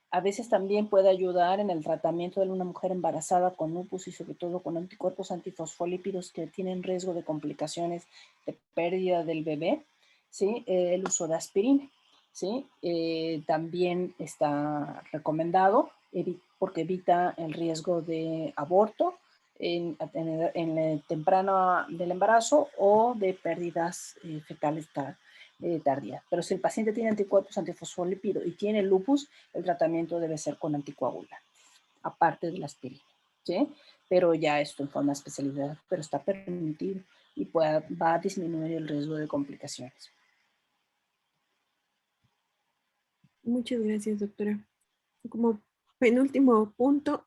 A veces también puede ayudar en el tratamiento de una mujer embarazada con lupus y sobre todo con anticuerpos antifosfolípidos que tienen riesgo de complicaciones de pérdida del bebé, ¿sí? El uso de aspirina, ¿sí? También está recomendado porque evita el riesgo de aborto en el temprano del embarazo o de pérdidas fetales tardías. Pero si el paciente tiene anticuerpos antifosfolípidos y tiene lupus, el tratamiento debe ser con anticoagulantes, aparte de la aspirina, ¿sí? Pero ya esto en forma de especialidad, pero está permitido y va a disminuir el riesgo de complicaciones. Muchas gracias, doctora. Como penúltimo punto,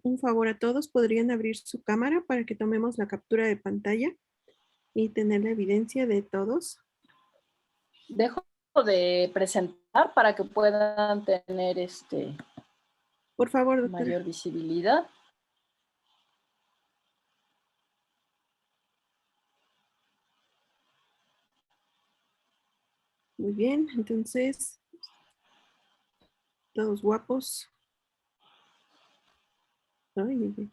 un favor a todos, ¿podrían abrir su cámara para que tomemos la captura de pantalla y tener la evidencia de todos? Dejo de presentar para que puedan tener Por favor, doctora. mayor visibilidad. Muy bien, entonces, todos guapos. Ay, ay, ay.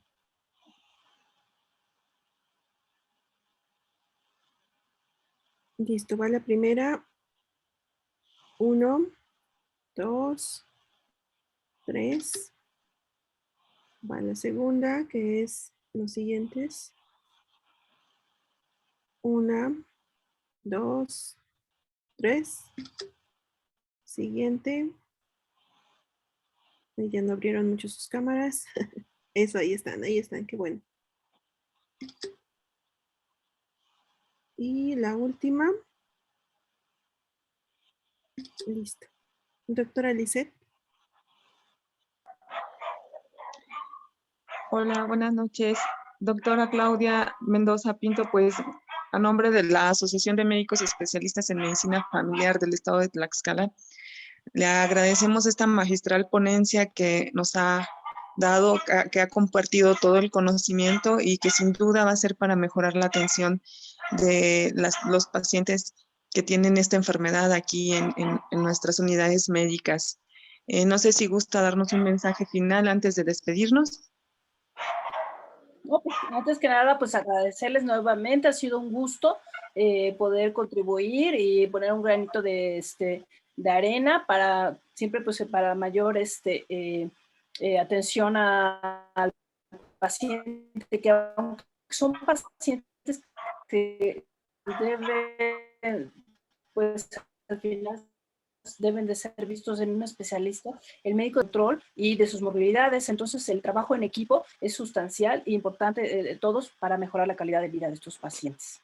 Listo, va la primera. 1, 2, 3. Va la segunda, que es los siguientes. 1, 2, 3. Siguiente. Ya no abrieron mucho sus cámaras. Eso, ahí están, qué bueno. Y la última. Listo. Doctora Lisette. Hola, buenas noches. Doctora Claudia Mendoza Pinto, pues a nombre de la Asociación de Médicos Especialistas en Medicina Familiar del Estado de Tlaxcala, le agradecemos esta magistral ponencia que nos ha dado, que ha compartido todo el conocimiento y que sin duda va a ser para mejorar la atención de los pacientes que tienen esta enfermedad aquí en nuestras unidades médicas. No sé si gusta darnos un mensaje final antes de despedirnos. No, pues, antes que nada, pues agradecerles nuevamente, ha sido un gusto poder contribuir y poner un granito de arena para siempre, pues para mayor atención al paciente, que aunque son pacientes que deben, pues al final deben de ser vistos en un especialista, el médico de control y de sus movilidades. Entonces, el trabajo en equipo es sustancial e importante de todos para mejorar la calidad de vida de estos pacientes.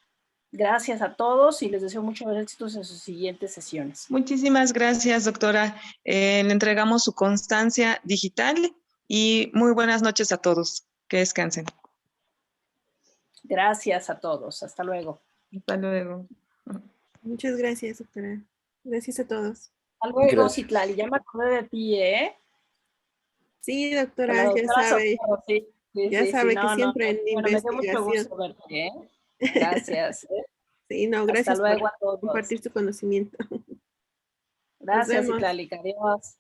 Gracias a todos y les deseo muchos éxitos en sus siguientes sesiones. Muchísimas gracias, doctora. Le entregamos su constancia digital y muy buenas noches a todos. Que descansen. Gracias a todos. Hasta luego. Hasta luego. Muchas gracias, doctora. Gracias a todos. Hasta luego, Citlali. Ya me acordé de ti, ¿eh? Sí, Con la doctora, ya doctora sabe. Socorro, sí. Ya sabe que No, siempre en bueno, me dio mucho investigación. gusto verte, ¿eh? Gracias. Sí, no, Hasta gracias por luego a todos. compartir su conocimiento. Nos Gracias, vemos. Citlali. Adiós.